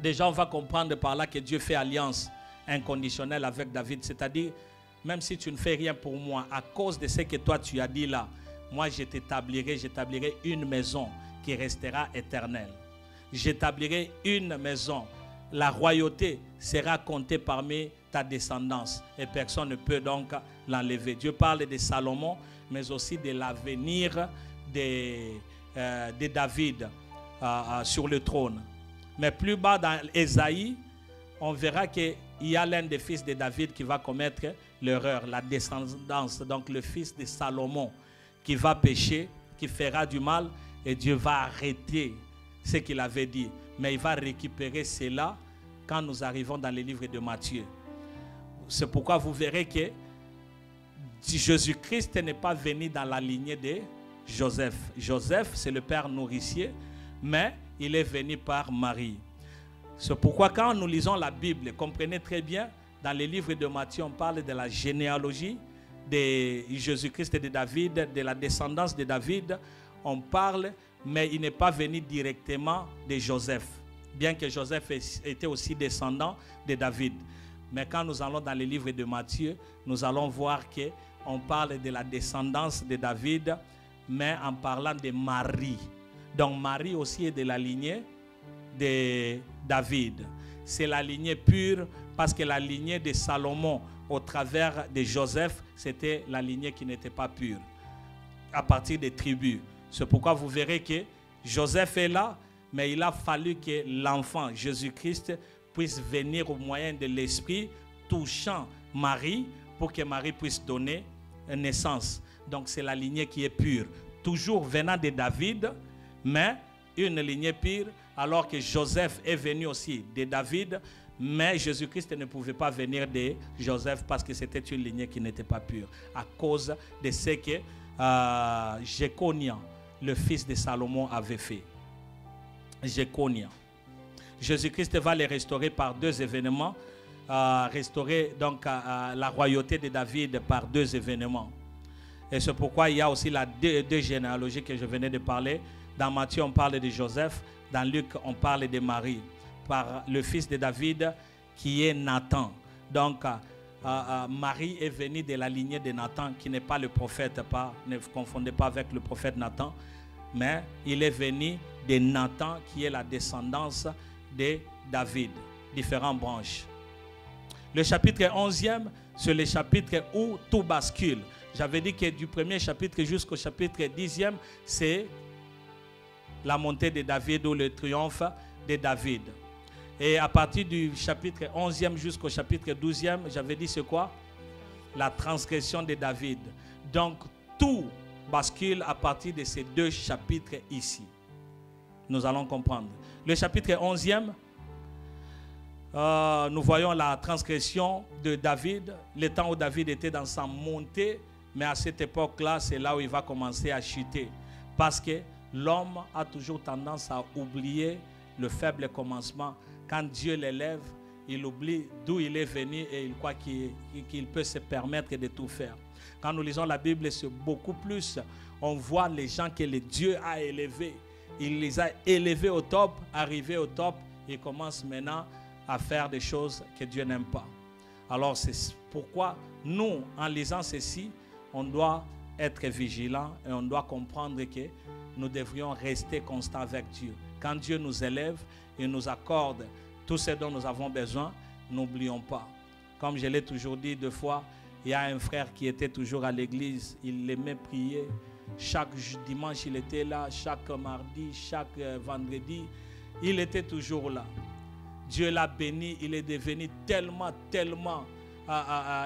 [SPEAKER 1] déjà on va comprendre par là que Dieu fait alliance inconditionnelle avec David. C'est-à-dire, même si tu ne fais rien pour moi, à cause de ce que toi tu as dit là, moi j'établirai une maison qui restera éternelle. J'établirai une maison. La royauté sera comptée parmi ta descendance et personne ne peut donc l'enlever. Dieu parle de Salomon, mais aussi de l'avenir de David sur le trône. Mais plus bas dans Ésaïe, on verra qu'il y a l'un des fils de David qui va commettre l'erreur, la descendance, donc le fils de Salomon qui va pécher, qui fera du mal, et Dieu va arrêter ce qu'il avait dit. Mais il va récupérer cela quand nous arrivons dans les livres de Matthieu. C'est pourquoi vous verrez que Jésus-Christ n'est pas venu dans la lignée de Joseph. Joseph, c'est le père nourricier, mais il est venu par Marie. C'est pourquoi quand nous lisons la Bible, comprenez très bien, dans les livres de Matthieu, on parle de la généalogie de Jésus-Christ et de David, de la descendance de David. On parle, mais il n'est pas venu directement de Joseph, bien que Joseph était aussi descendant de David. Mais quand nous allons dans les livres de Matthieu, nous allons voir qu'on parle de la descendance de David, mais en parlant de Marie. Donc Marie aussi est de la lignée de David. C'est la lignée pure, parce que la lignée de Salomon au travers de Joseph, c'était la lignée qui n'était pas pure, à partir des tribus. C'est pourquoi vous verrez que Joseph est là, mais il a fallu que l'enfant Jésus-Christ puisse venir au moyen de l'Esprit, touchant Marie, pour que Marie puisse donner naissance. Donc c'est la lignée qui est pure, toujours venant de David, mais une lignée pure, alors que Joseph est venu aussi de David, mais Jésus-Christ ne pouvait pas venir de Joseph parce que c'était une lignée qui n'était pas pure, à cause de ce que Jéconia, le fils de Salomon, avait fait. Jéconia. Jésus-Christ va les restaurer par deux événements, restaurer donc la royauté de David par deux événements. Et c'est pourquoi il y a aussi la deux généalogies que je venais de parler. Dans Matthieu, on parle de Joseph. Dans Luc, on parle de Marie, par le fils de David qui est Nathan. Donc, Marie est venue de la lignée de Nathan, qui n'est pas le prophète, ne vous confondez pas avec le prophète Nathan, mais il est venu de Nathan, qui est la descendance de David, différentes branches. Le chapitre 11e, c'est le chapitre où tout bascule. J'avais dit que du premier chapitre jusqu'au chapitre 10e, c'est la montée de David ou le triomphe de David. Et à partir du chapitre 11e jusqu'au chapitre 12e, j'avais dit c'est quoi? La transgression de David. Donc tout bascule à partir de ces deux chapitres ici. Nous allons comprendre. Le chapitre 11e, nous voyons la transgression de David, le temps où David était dans sa montée, mais à cette époque-là, c'est là où il va commencer à chuter. Parce que l'homme a toujours tendance à oublier le faible commencement. Quand Dieu l'élève, il oublie d'où il est venu et il croit qu'il peut se permettre de tout faire. Quand nous lisons la Bible, c'est beaucoup plus. On voit les gens que le Dieu a élevés. Il les a élevés au top, arrivés au top. Ils commencent maintenant à faire des choses que Dieu n'aime pas. Alors c'est pourquoi nous, en lisant ceci, on doit être vigilants et on doit comprendre que nous devrions rester constants avec Dieu. Quand Dieu nous élève et nous accorde tout ce dont nous avons besoin, n'oublions pas. Comme je l'ai toujours dit deux fois, il y a un frère qui était toujours à l'église, il aimait prier. Chaque dimanche, il était là, chaque mardi, chaque vendredi, il était toujours là. Dieu l'a béni, il est devenu tellement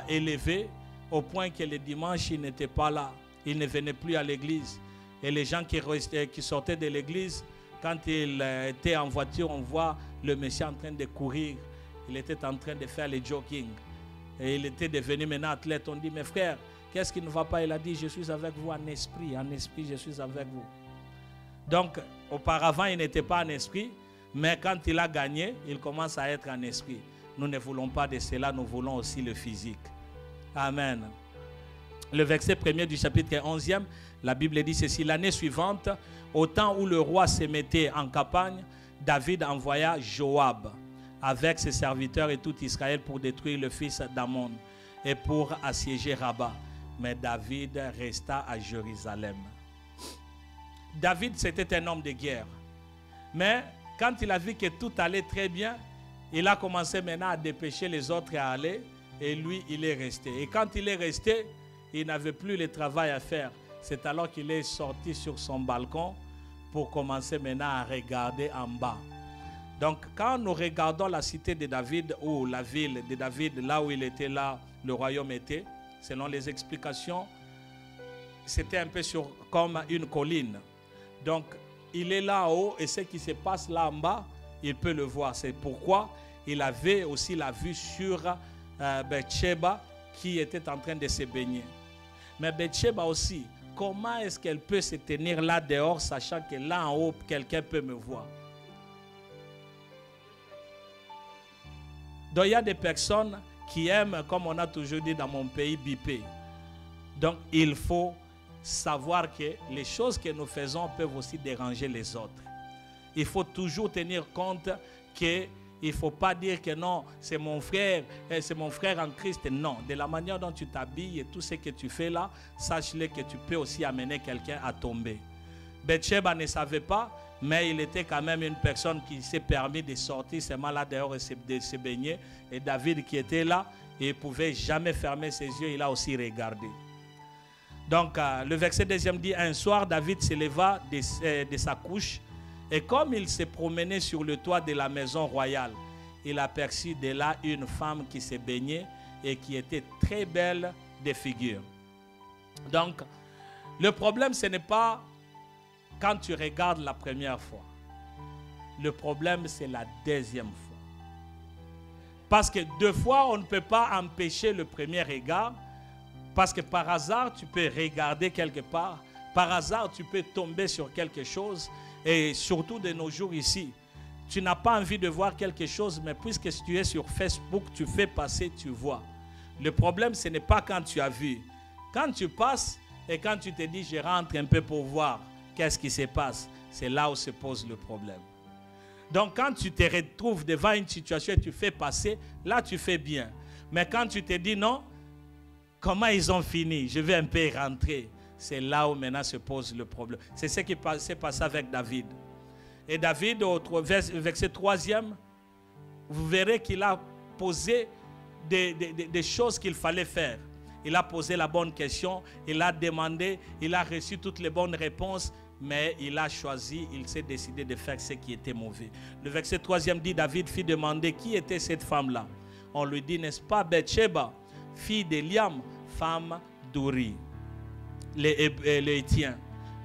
[SPEAKER 1] élevé, au point que le dimanche, il n'était pas là. Il ne venait plus à l'église. Et les gens qui sortaient de l'église, quand il était en voiture, on voit le monsieur en train de courir. Il était en train de faire le jogging. Et il était devenu maintenant athlète. On dit, mes frères, qu'est-ce qui ne va pas? Il a dit, je suis avec vous en esprit. En esprit, je suis avec vous. Donc, auparavant, il n'était pas en esprit. Mais quand il a gagné, il commence à être en esprit. Nous ne voulons pas de cela, nous voulons aussi le physique. Amen. Le verset 1er du chapitre 11e, la Bible dit ceci: l'année suivante, au temps où le roi se mettait en campagne, David envoya Joab avec ses serviteurs et tout Israël pour détruire le fils d'Amon et pour assiéger Rabat. Mais David resta à Jérusalem. David, c'était un homme de guerre. Mais quand il a vu que tout allait très bien, il a commencé maintenant à dépêcher les autres à aller et lui, il est resté. Et quand il est resté, il n'avait plus le travail à faire. C'est alors qu'il est sorti sur son balcon pour commencer maintenant à regarder en bas. Donc, quand nous regardons la cité de David ou la ville de David, là où il était, là, le royaume était, selon les explications, c'était un peu comme une colline. Donc, il est là-haut et ce qui se passe là en bas, il peut le voir. C'est pourquoi il avait aussi la vue sur Bathsheba qui était en train de se baigner. Mais Bathsheba aussi, comment est-ce qu'elle peut se tenir là dehors, sachant que là en haut, quelqu'un peut me voir? Donc il y a des personnes qui aiment, comme on a toujours dit dans mon pays, biper. Donc il faut savoir que les choses que nous faisons peuvent aussi déranger les autres. Il faut toujours tenir compte qu'il ne faut pas dire que non, c'est mon frère en Christ. Non, de la manière dont tu t'habilles et tout ce que tu fais là, sache-le que tu peux aussi amener quelqu'un à tomber. Bathsheba ne savait pas, mais il était quand même une personne qui s'est permis de sortir seulement là dehors et de se baigner. Et David qui était là, il ne pouvait jamais fermer ses yeux, il a aussi regardé. Donc le verset 2 dit, un soir David se leva de sa couche et comme il se promenait sur le toit de la maison royale, il aperçut de là une femme qui se baignait et qui était très belle de figure. Donc le problème ce n'est pas quand tu regardes la première fois. Le problème c'est la deuxième fois. Parce que deux fois on ne peut pas empêcher le premier regard. Parce que par hasard, tu peux regarder quelque part. Par hasard, tu peux tomber sur quelque chose. Et surtout de nos jours ici, tu n'as pas envie de voir quelque chose, mais puisque tu es sur Facebook, tu fais passer, tu vois. Le problème, ce n'est pas quand tu as vu. Quand tu passes et quand tu te dis, je rentre un peu pour voir qu'est-ce qui se passe, c'est là où se pose le problème. Donc, quand tu te retrouves devant une situation et tu fais passer, là, tu fais bien. Mais quand tu te dis non, comment ils ont fini? Je vais un peu rentrer. C'est là où maintenant se pose le problème. C'est ce qui s'est passé avec David. Et David, au verset 3e, vous verrez qu'il a posé des choses qu'il fallait faire. Il a posé la bonne question, il a demandé, il a reçu toutes les bonnes réponses, mais il a choisi, il s'est décidé de faire ce qui était mauvais. Le verset 3e dit, David fit demander qui était cette femme-là. On lui dit, n'est-ce pas Bathsheba, fille d'Eliam, femme d'Uri, l'Héthien.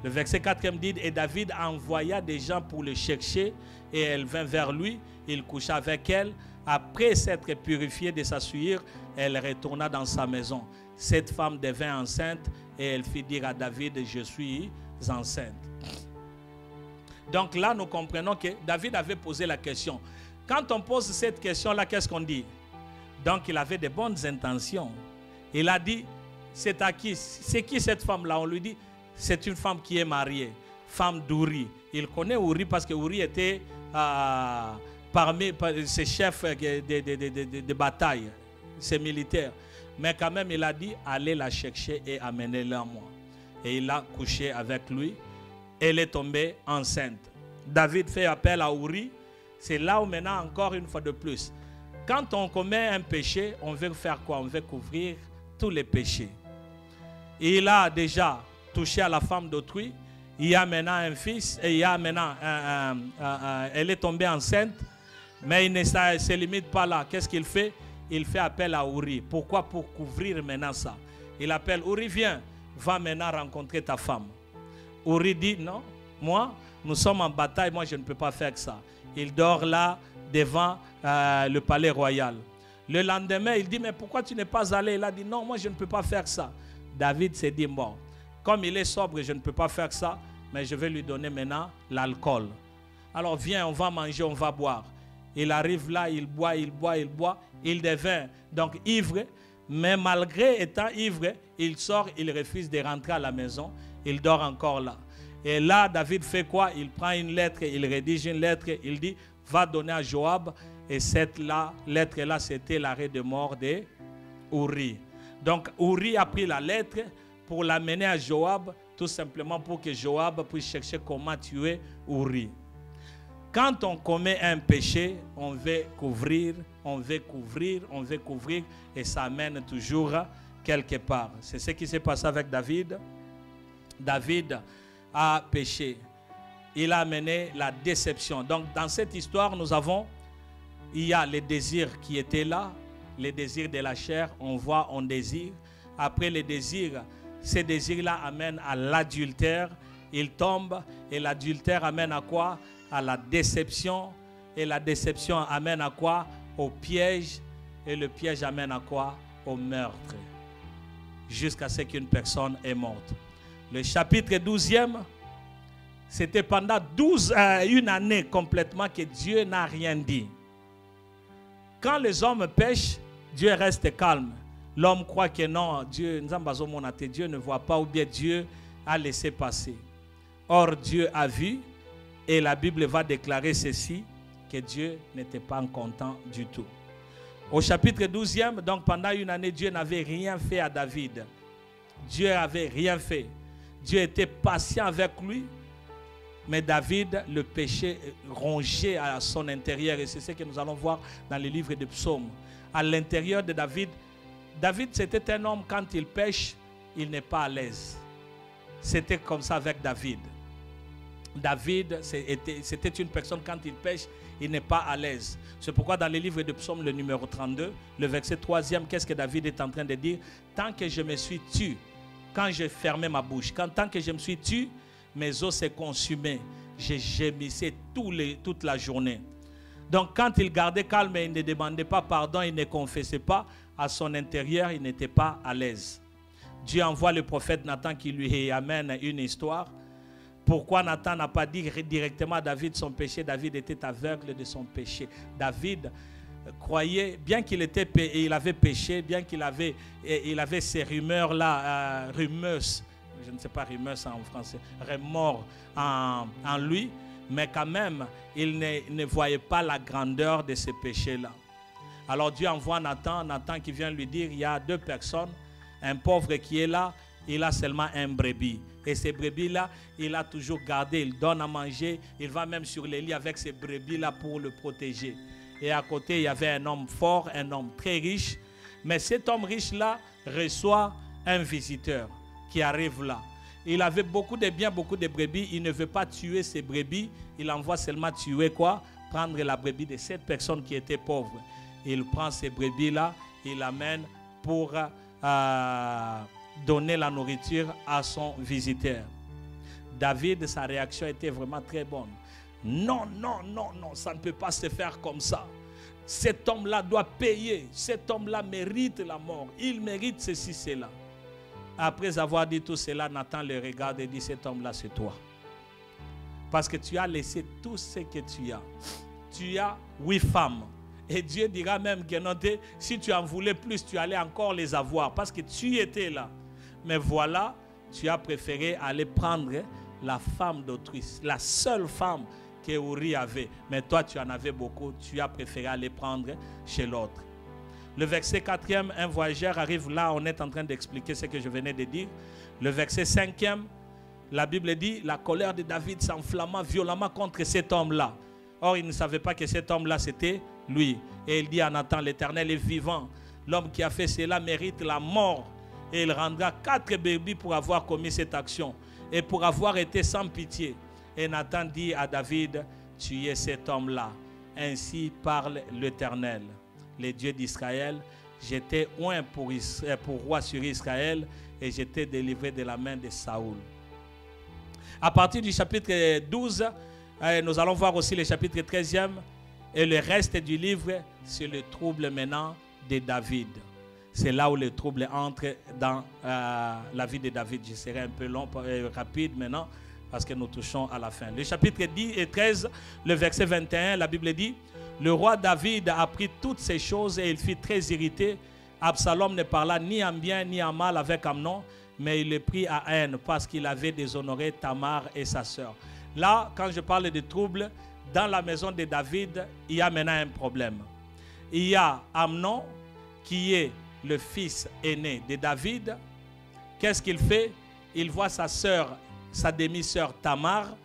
[SPEAKER 1] Le verset 4e dit, et David envoya des gens pour le chercher, et elle vint vers lui, il coucha avec elle. Après s'être purifiée de sa souillure, elle retourna dans sa maison. Cette femme devint enceinte, et elle fit dire à David, je suis enceinte. Donc là, nous comprenons que David avait posé la question. Quand on pose cette question-là, qu'est-ce qu'on dit? Donc il avait de bonnes intentions. Il a dit, c'est à qui? C'est qui cette femme-là? On lui dit, c'est une femme qui est mariée, femme d'Uri. Il connaît Uri parce que Uri était parmi ses chefs de bataille, ses militaires. Mais quand même, il a dit, allez la chercher et amenez-la à moi. Et il a couché avec lui. Elle est tombée enceinte. David fait appel à Uri. C'est là où maintenant, encore une fois de plus, quand on commet un péché, on veut faire quoi? On veut couvrir tous les péchés. Et il a déjà touché à la femme d'autrui. Il y a maintenant un fils. Et il y a maintenant elle est tombée enceinte. Mais il ne se limite pas là. Qu'est-ce qu'il fait? Il fait appel à Uri. Pourquoi? Pour couvrir maintenant ça. Il appelle Uri, viens, va maintenant rencontrer ta femme. Uri dit, non, moi, nous sommes en bataille, moi je ne peux pas faire ça. Il dort là devant le palais royal. Le lendemain, il dit, mais pourquoi tu n'es pas allé? Il a dit, non, moi je ne peux pas faire ça. David s'est dit, bon, comme il est sobre, je ne peux pas faire ça, mais je vais lui donner maintenant l'alcool. Alors viens, on va manger, on va boire. Il arrive là, il boit, il boit, il boit. Il devient donc ivre, mais malgré étant ivre, il sort, il refuse de rentrer à la maison. Il dort encore là. Et là, David fait quoi? Il prend une lettre, il rédige une lettre, il dit, va donner à Joab. Et cette lettre-là, c'était l'arrêt de mort de Uri. Donc, Uri a pris la lettre pour l'amener à Joab, tout simplement pour que Joab puisse chercher comment tuer Uri. Quand on commet un péché, on veut couvrir, on veut couvrir, on veut couvrir, et ça amène toujours quelque part. C'est ce qui s'est passé avec David. David a péché. Il a amené la déception. Donc, dans cette histoire, il y a les désirs qui étaient là, les désirs de la chair, on voit, on désire. Après les désirs, ces désirs-là amènent à l'adultère. Il tombe et l'adultère amène à quoi? À la déception. Et la déception amène à quoi? Au piège. Et le piège amène à quoi? Au meurtre. Jusqu'à ce qu'une personne est morte. Le chapitre 12e, c'était pendant une année complètement que Dieu n'a rien dit. Quand les hommes pêchent, Dieu reste calme. L'homme croit que non, Dieu ne voit pas ou bien Dieu a laissé passer. Or, Dieu a vu et la Bible va déclarer ceci, que Dieu n'était pas content du tout. Au chapitre 12e, donc pendant une année, Dieu n'avait rien fait à David. Dieu n'avait rien fait. Dieu était patient avec lui. Mais David, le péché rongeait à son intérieur. Et c'est ce que nous allons voir dans les livres de psaumes. À l'intérieur de David, David c'était un homme, quand il pêche, il n'est pas à l'aise. C'était comme ça avec David. David, c'était une personne, quand il pêche, il n'est pas à l'aise. C'est pourquoi dans les livres de psaumes, le numéro 32, le verset 3e, qu'est-ce que David est en train de dire? Tant que je me suis tu, quand j'ai fermé ma bouche, tant que je me suis tu, mes os s'est consumé. J'ai gémissé toute la journée. Donc quand il gardait calme et il ne demandait pas pardon, il ne confessait pas, à son intérieur, il n'était pas à l'aise. Dieu envoie le prophète Nathan qui lui amène une histoire. Pourquoi Nathan n'a pas dit directement à David son péché? David était aveugle de son péché. David croyait, bien qu'il avait péché, bien qu'il avait ces rumeurs-là, rumeuses, je ne sais pas rumeuses en français, remords en lui, mais quand même, il ne voyait pas la grandeur de ce péché-là. Alors Dieu envoie Nathan qui vient lui dire, il y a deux personnes, un pauvre qui est là, il a seulement un brebis. Et ces brebis-là, il a toujours gardé, il donne à manger, il va même sur les lits avec ces brebis-là pour le protéger. Et à côté, il y avait un homme fort, un homme très riche. Mais cet homme riche-là reçoit un visiteur qui arrive là. Il avait beaucoup de biens, beaucoup de brebis. Il ne veut pas tuer ces brebis. Il envoie seulement tuer quoi? Prendre la brebis de cette personne qui était pauvre. Il prend ces brebis-là, il l'amène pour donner la nourriture à son visiteur. David, sa réaction était vraiment très bonne. Non, non, non, non, ça ne peut pas se faire comme ça. Cet homme-là doit payer. Cet homme-là mérite la mort. Il mérite ceci, cela. Après avoir dit tout cela, Nathan le regarde et dit, cet homme-là, c'est toi. Parce que tu as laissé tout ce que tu as. Tu as 8 femmes. Et Dieu dira même que non, si tu en voulais plus, tu allais encore les avoir. Parce que tu étais là. Mais voilà, tu as préféré aller prendre la femme d'autrui. La seule femme que Uri avait. Mais toi, tu en avais beaucoup. Tu as préféré aller prendre chez l'autre. Le verset 4e, un voyageur arrive là. On est en train d'expliquer ce que je venais de dire. Le verset 5e, la Bible dit, la colère de David s'enflamma violemment contre cet homme-là. Or, il ne savait pas que cet homme-là, c'était lui. Et il dit à Nathan, l'Éternel est vivant. L'homme qui a fait cela mérite la mort. Et il rendra 4 brebis pour avoir commis cette action. Et pour avoir été sans pitié. Et Nathan dit à David, tu es cet homme-là. Ainsi parle l'Éternel, le Dieu d'Israël. J'étais oint pour roi sur Israël et j'étais délivré de la main de Saoul. À partir du chapitre 12, nous allons voir aussi le chapitre 13e. Et le reste du livre, c'est le trouble maintenant de David. C'est là où le trouble entre dans la vie de David. Je serai un peu long, rapide maintenant, parce que nous touchons à la fin. Le chapitre 10 et 13, le verset 21, la Bible dit, le roi David a appris toutes ces choses et il fut très irrité. Absalom ne parla ni en bien ni en mal avec Amnon, mais il le prit à haine parce qu'il avait déshonoré Tamar et sa sœur. Là, quand je parle de trouble, dans la maison de David, il y a maintenant un problème. Il y a Amnon, qui est le fils aîné de David. Qu'est-ce qu'il fait? Il voit sa sœur, sa demi-sœur Tamar,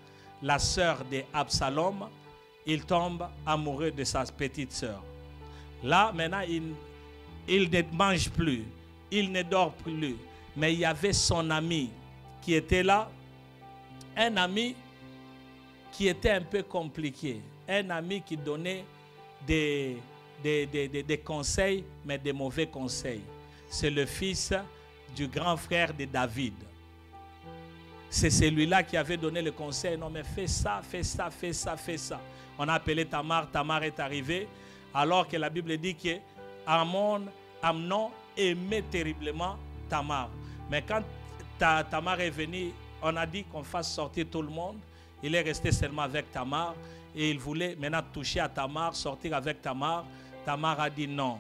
[SPEAKER 1] la sœur d'Absalom. Il tombe amoureux de sa petite sœur. Là, maintenant, il ne mange plus. Il ne dort plus. Mais il y avait son ami qui était là. Un ami qui était un peu compliqué. Un ami qui donnait des conseils, mais des mauvais conseils. C'est le fils du grand frère de David. c'est celui-là qui avait donné le conseil. Non, mais fais ça, fais ça, fais ça, fais ça. On a appelé Tamar. Tamar est arrivé. Alors que la Bible dit que Amnon aimait terriblement Tamar. Mais quand Tamar est venu, on a dit qu'on fasse sortir tout le monde. Il est resté seulement avec Tamar. Et il voulait maintenant toucher à Tamar, sortir avec Tamar. Tamar a dit non.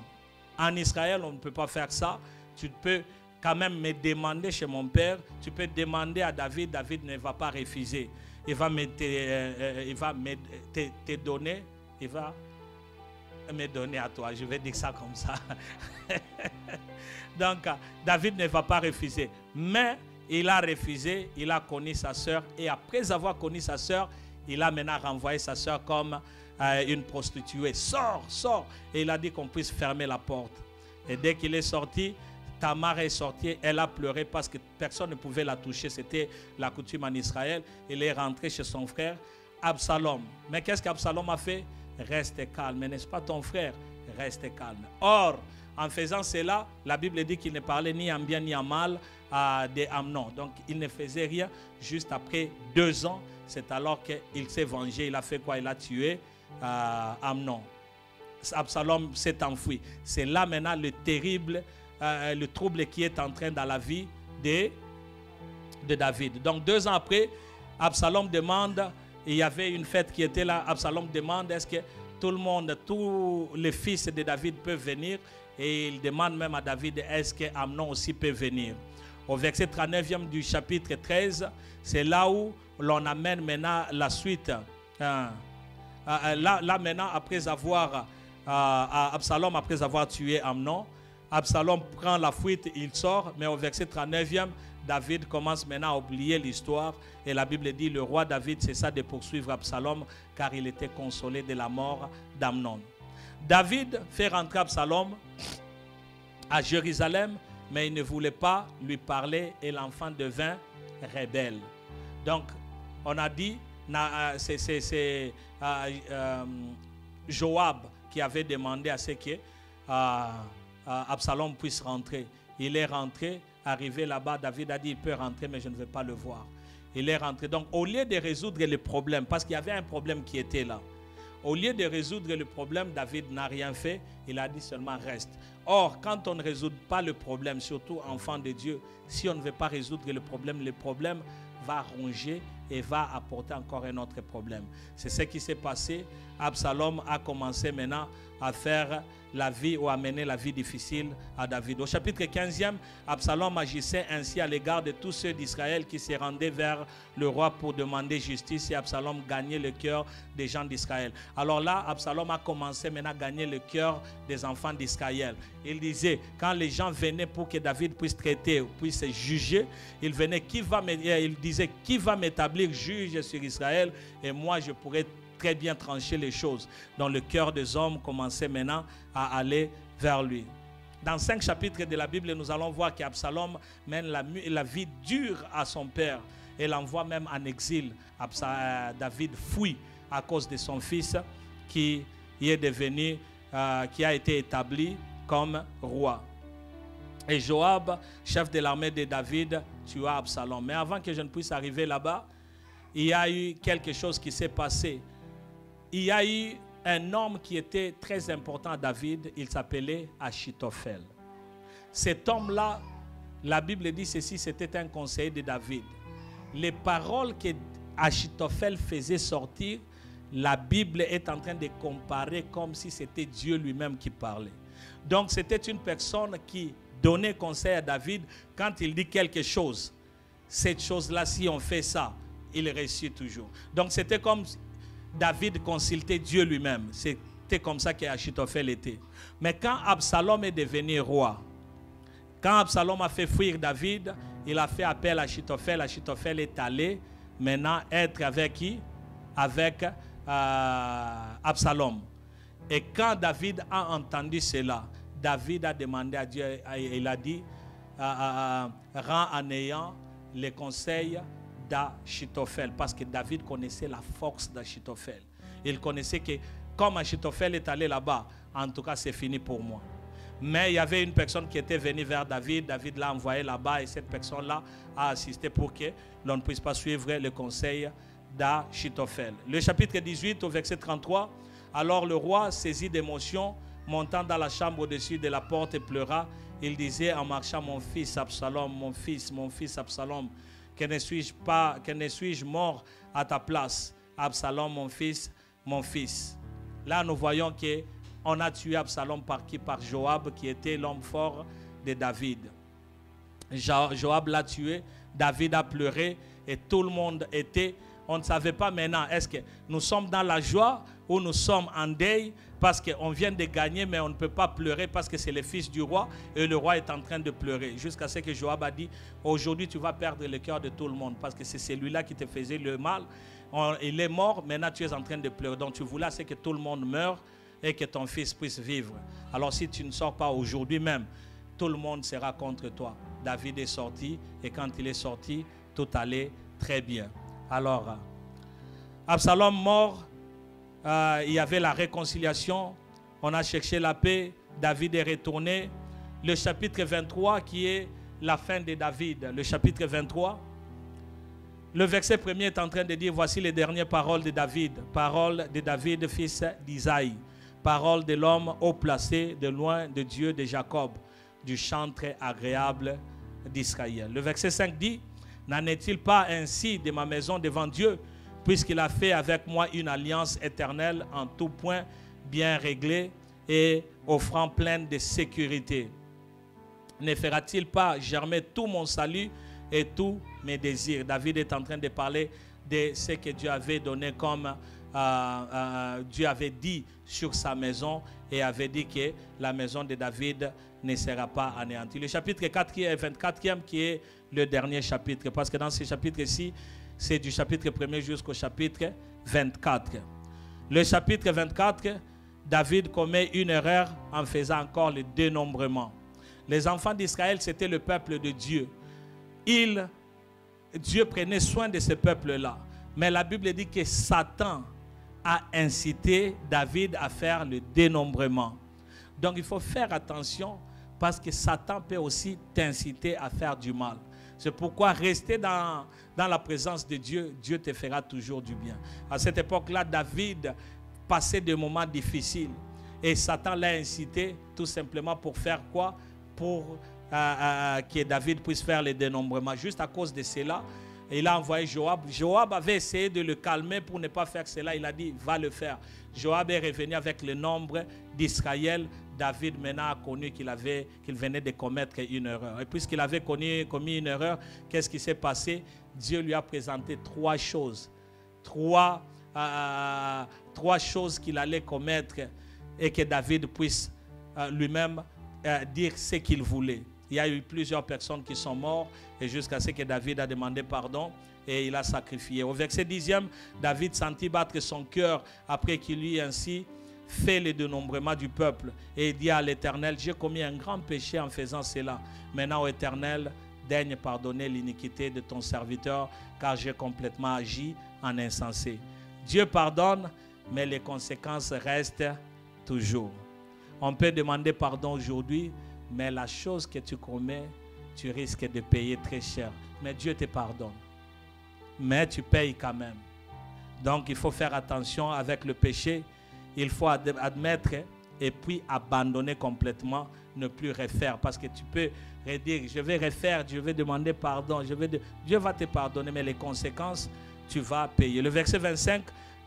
[SPEAKER 1] En Israël, on ne peut pas faire ça. Tu peux quand même me demander chez mon père. Tu peux demander à David. David ne va pas refuser. Il va te donner. Il va me donner à toi. Je vais dire ça comme ça. Donc, David ne va pas refuser. Mais il a refusé. Il a connu sa soeur. Et après avoir connu sa soeur, il a maintenant renvoyé sa soeur comme une prostituée. Sors, sors. Et il a dit qu'on puisse fermer la porte. Et dès qu'il est sorti, Tamar est sortie. Elle a pleuré parce que personne ne pouvait la toucher. C'était la coutume en Israël. Il est rentré chez son frère Absalom. Mais qu'est-ce qu'Absalom a fait? Reste calme. N'est-ce pas ton frère? Reste calme. Or, en faisant cela, la Bible dit qu'il ne parlait ni en bien ni en mal d'Amnon. Donc, il ne faisait rien. Juste après 2 ans, c'est alors qu'il s'est vengé. Il a fait quoi? Il a tué Amnon. Absalom s'est enfui. C'est là maintenant le terrible, le trouble qui est en train dans la vie de David. Donc 2 ans après, Absalom demande, il y avait une fête qui était là, Absalom demande est-ce que tout le monde, tous les fils de David peuvent venir, et il demande même à David est-ce que Amnon aussi peut venir. Au verset 39e du chapitre 13, c'est là où l'on amène maintenant la suite. Là maintenant, après avoir Absalom, après avoir tué Amnon, Absalom prend la fuite, il sort, mais au verset 39e, David commence maintenant à oublier l'histoire. Et la Bible dit, le roi David cessa de poursuivre Absalom car il était consolé de la mort d'Amnon. David fait rentrer Absalom à Jérusalem, mais il ne voulait pas lui parler et l'enfant devint rebelle. Donc, on a dit, c'est Joab qui avait demandé à ce que Absalom puisse rentrer. Il est rentré, arrivé là-bas, David a dit, il peut rentrer, mais je ne veux pas le voir. Il est rentré. Donc, au lieu de résoudre le problème, parce qu'il y avait un problème qui était là, au lieu de résoudre le problème, David n'a rien fait, il a dit seulement reste. Or, quand on ne résout pas le problème, surtout enfant de Dieu, si on ne veut pas résoudre le problème va ronger et va apporter encore un autre problème. C'est ce qui s'est passé. Absalom a commencé maintenant à faire la vie ou à mener la vie difficile à David. Au chapitre 15e, Absalom agissait ainsi à l'égard de tous ceux d'Israël qui se rendaient vers le roi pour demander justice, et Absalom gagnait le cœur des gens d'Israël. Alors là, Absalom a commencé maintenant à gagner le cœur des enfants d'Israël. Il disait, quand les gens venaient pour que David puisse traiter, puisse juger, il disait, qui va m'établir juge sur Israël, et moi je pourrais très bien trancher les choses. Donc le cœur des hommes commençait maintenant à aller vers lui. Dans 5 chapitres de la Bible, nous allons voir qu'Absalom mène la vie dure à son père et l'envoie même en exil. David fuit à cause de son fils qui a été établi comme roi. Et Joab, chef de l'armée de David, tua Absalom. Mais avant que je ne puisse arriver là-bas, il y a eu quelque chose qui s'est passé. Il y a eu un homme qui était très important à David, il s'appelait Achitophel. Cet homme-là, la Bible dit ceci, c'était un conseiller de David. Les paroles que Achitophel faisait sortir, la Bible est en train de comparer comme si c'était Dieu lui-même qui parlait. Donc c'était une personne qui donnait conseil à David quand il dit quelque chose. Cette chose-là, si on fait ça, il réussit toujours. Donc c'était comme David consultait Dieu lui-même. C'était comme ça qu'Achitophel était. Mais quand Absalom est devenu roi, quand Absalom a fait fuir David, il a fait appel à Achitophel. Achitophel est allé maintenant être avec qui? Avec Absalom. Et quand David a entendu cela, David a demandé à Dieu, il a dit, rends en ayant les conseils d'Achitophel, parce que David connaissait la force d'Achitophel. Il connaissait que comme Achitophel est allé là-bas, en tout cas c'est fini pour moi. Mais il y avait une personne qui était venue vers David. David l'a envoyé là-bas et cette personne-là a assisté pour que l'on ne puisse pas suivre le conseil d'Achitophel. Le chapitre 18 au verset 33. Alors le roi, saisi d'émotion, montant dans la chambre au-dessus de la porte et pleura. Il disait en marchant, mon fils Absalom, mon fils Absalom, que ne suis-je mort à ta place, Absalom, mon fils. Là, nous voyons qu'on a tué Absalom par qui? Par Joab, qui était l'homme fort de David. Joab l'a tué, David a pleuré et tout le monde était... On ne savait pas maintenant, est-ce que nous sommes dans la joie ou nous sommes en deuil parce qu'on vient de gagner, mais on ne peut pas pleurer parce que c'est le fils du roi et le roi est en train de pleurer. Jusqu'à ce que Joab a dit, aujourd'hui tu vas perdre le cœur de tout le monde parce que c'est celui-là qui te faisait le mal. Il est mort, maintenant tu es en train de pleurer. Donc tu voulais que tout le monde meure et que ton fils puisse vivre. Alors si tu ne sors pas aujourd'hui même, tout le monde sera contre toi. David est sorti et quand il est sorti, tout allait très bien. Alors, Absalom mort, il y avait la réconciliation, on a cherché la paix, David est retourné. Le chapitre 23 qui est la fin de David, le chapitre 23, le verset 1er est en train de dire, voici les dernières paroles de David, fils d'Isaïe, paroles de l'homme haut placé, de loin de Dieu de Jacob, du chant très agréable d'Israël. Le verset 5 dit, n'en est-il pas ainsi de ma maison devant Dieu, puisqu'il a fait avec moi une alliance éternelle en tout point bien réglée et offrant pleine de sécurité. Ne fera-t-il pas germer tout mon salut et tous mes désirs? David est en train de parler de ce que Dieu avait donné comme Dieu avait dit sur sa maison et avait dit que la maison de David ne sera pas anéantie. Le chapitre 24e qui est le dernier chapitre, parce que dans ce chapitre-ci, c'est du chapitre 1er jusqu'au chapitre 24. Le chapitre 24, David commet une erreur en faisant encore le dénombrement. Les enfants d'Israël, c'était le peuple de Dieu. Dieu prenait soin de ce peuple-là. Mais la Bible dit que Satan a incité David à faire le dénombrement. Donc il faut faire attention parce que Satan peut aussi t'inciter à faire du mal. C'est pourquoi rester dans la présence de Dieu, Dieu te fera toujours du bien. À cette époque-là, David passait des moments difficiles. Et Satan l'a incité tout simplement pour faire quoi? Pour que David puisse faire le dénombrement. Juste à cause de cela, il a envoyé Joab. Joab avait essayé de le calmer pour ne pas faire cela. Il a dit, va le faire. Joab est revenu avec le nombre d'Israël. David maintenant a connu qu'il venait de commettre une erreur. Et puisqu'il avait commis une erreur, qu'est-ce qui s'est passé? Dieu lui a présenté trois choses. Trois choses qu'il allait commettre et que David puisse lui-même dire ce qu'il voulait. Il y a eu plusieurs personnes qui sont mortes et jusqu'à ce que David a demandé pardon et il a sacrifié. Au verset 10e, David sentit battre son cœur après qu'il lui ainsi fait le dénombrement du peuple. Et il dit à l'Éternel, j'ai commis un grand péché en faisant cela. Maintenant, ô Éternel, daigne pardonner l'iniquité de ton serviteur, car j'ai complètement agi en insensé. Dieu pardonne, mais les conséquences restent toujours. On peut demander pardon aujourd'hui, mais la chose que tu commets, tu risques de payer très cher. Mais Dieu te pardonne. Mais tu payes quand même. Donc il faut faire attention avec le péché. Il faut admettre et puis abandonner complètement, ne plus refaire. Parce que tu peux dire, je vais refaire, je vais demander pardon. Dieu va te pardonner, mais les conséquences, tu vas payer. Le verset 25,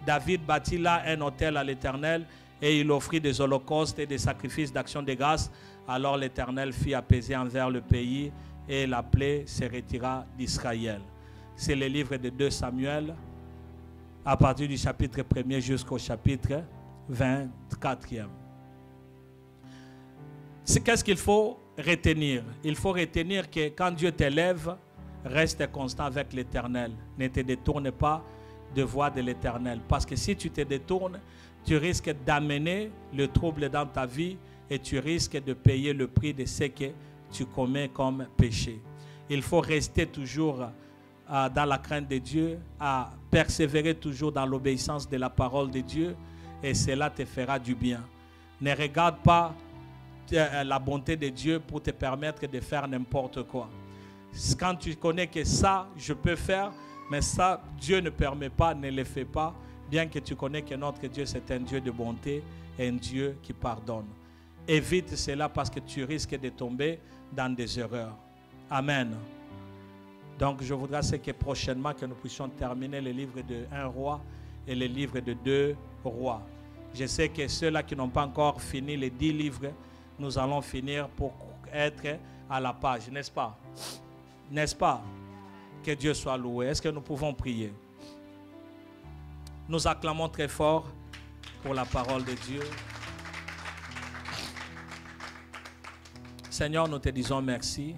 [SPEAKER 1] David bâtit là un autel à l'Éternel et il offrit des holocaustes et des sacrifices d'action de grâce. Alors l'Éternel fit apaiser envers le pays et la plaie se retira d'Israël. C'est le livre de 2 Samuel, à partir du chapitre 1er jusqu'au chapitre 24e. Qu'est-ce qu'il faut retenir? Il faut retenir que quand Dieu t'élève, reste constant avec l'Éternel. Ne te détourne pas de voie de l'Éternel. Parce que si tu te détournes, tu risques d'amener le trouble dans ta vie et tu risques de payer le prix de ce que tu commets comme péché. Il faut rester toujours dans la crainte de Dieu, à persévérer toujours dans l'obéissance de la parole de Dieu et cela te fera du bien. Ne regarde pas la bonté de Dieu pour te permettre de faire n'importe quoi. Quand tu connais que ça, je peux faire, mais ça, Dieu ne permet pas, ne le fait pas, bien que tu connais que notre Dieu, c'est un Dieu de bonté et un Dieu qui pardonne. Évite cela parce que tu risques de tomber dans des erreurs. Amen. Donc, je voudrais que prochainement, que nous puissions terminer le livre de 1 roi et le livre de 2 rois. Je sais que ceux-là qui n'ont pas encore fini les 10 livres, nous allons finir pour être à la page, n'est-ce pas? N'est-ce pas? Que Dieu soit loué. Est-ce que nous pouvons prier? Nous acclamons très fort pour la parole de Dieu. Seigneur, nous te disons merci.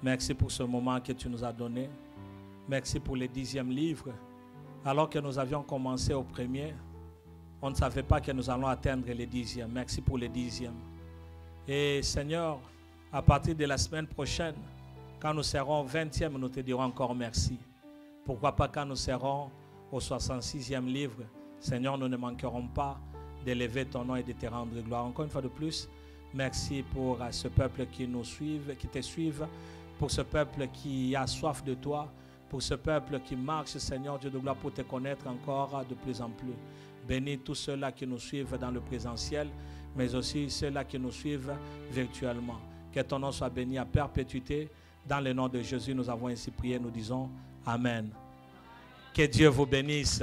[SPEAKER 1] Merci pour ce moment que tu nous as donné. Merci pour le 10e livre. Alors que nous avions commencé au premier, on ne savait pas que nous allons atteindre le 10e. Merci pour le 10e. Et Seigneur, à partir de la semaine prochaine, quand nous serons au 20e, nous te dirons encore merci. Pourquoi pas quand nous serons au 66e livre, Seigneur, nous ne manquerons pas d'élever ton nom et de te rendre gloire. Encore une fois de plus, merci pour ce peuple qui nous suive, qui te suive, pour ce peuple qui a soif de toi, pour ce peuple qui marche, Seigneur Dieu de gloire, pour te connaître encore de plus en plus. Bénis tous ceux-là qui nous suivent dans le présentiel, mais aussi ceux-là qui nous suivent virtuellement. Que ton nom soit béni à perpétuité. Dans le nom de Jésus, nous avons ainsi prié, nous disons Amen. Que Dieu vous bénisse.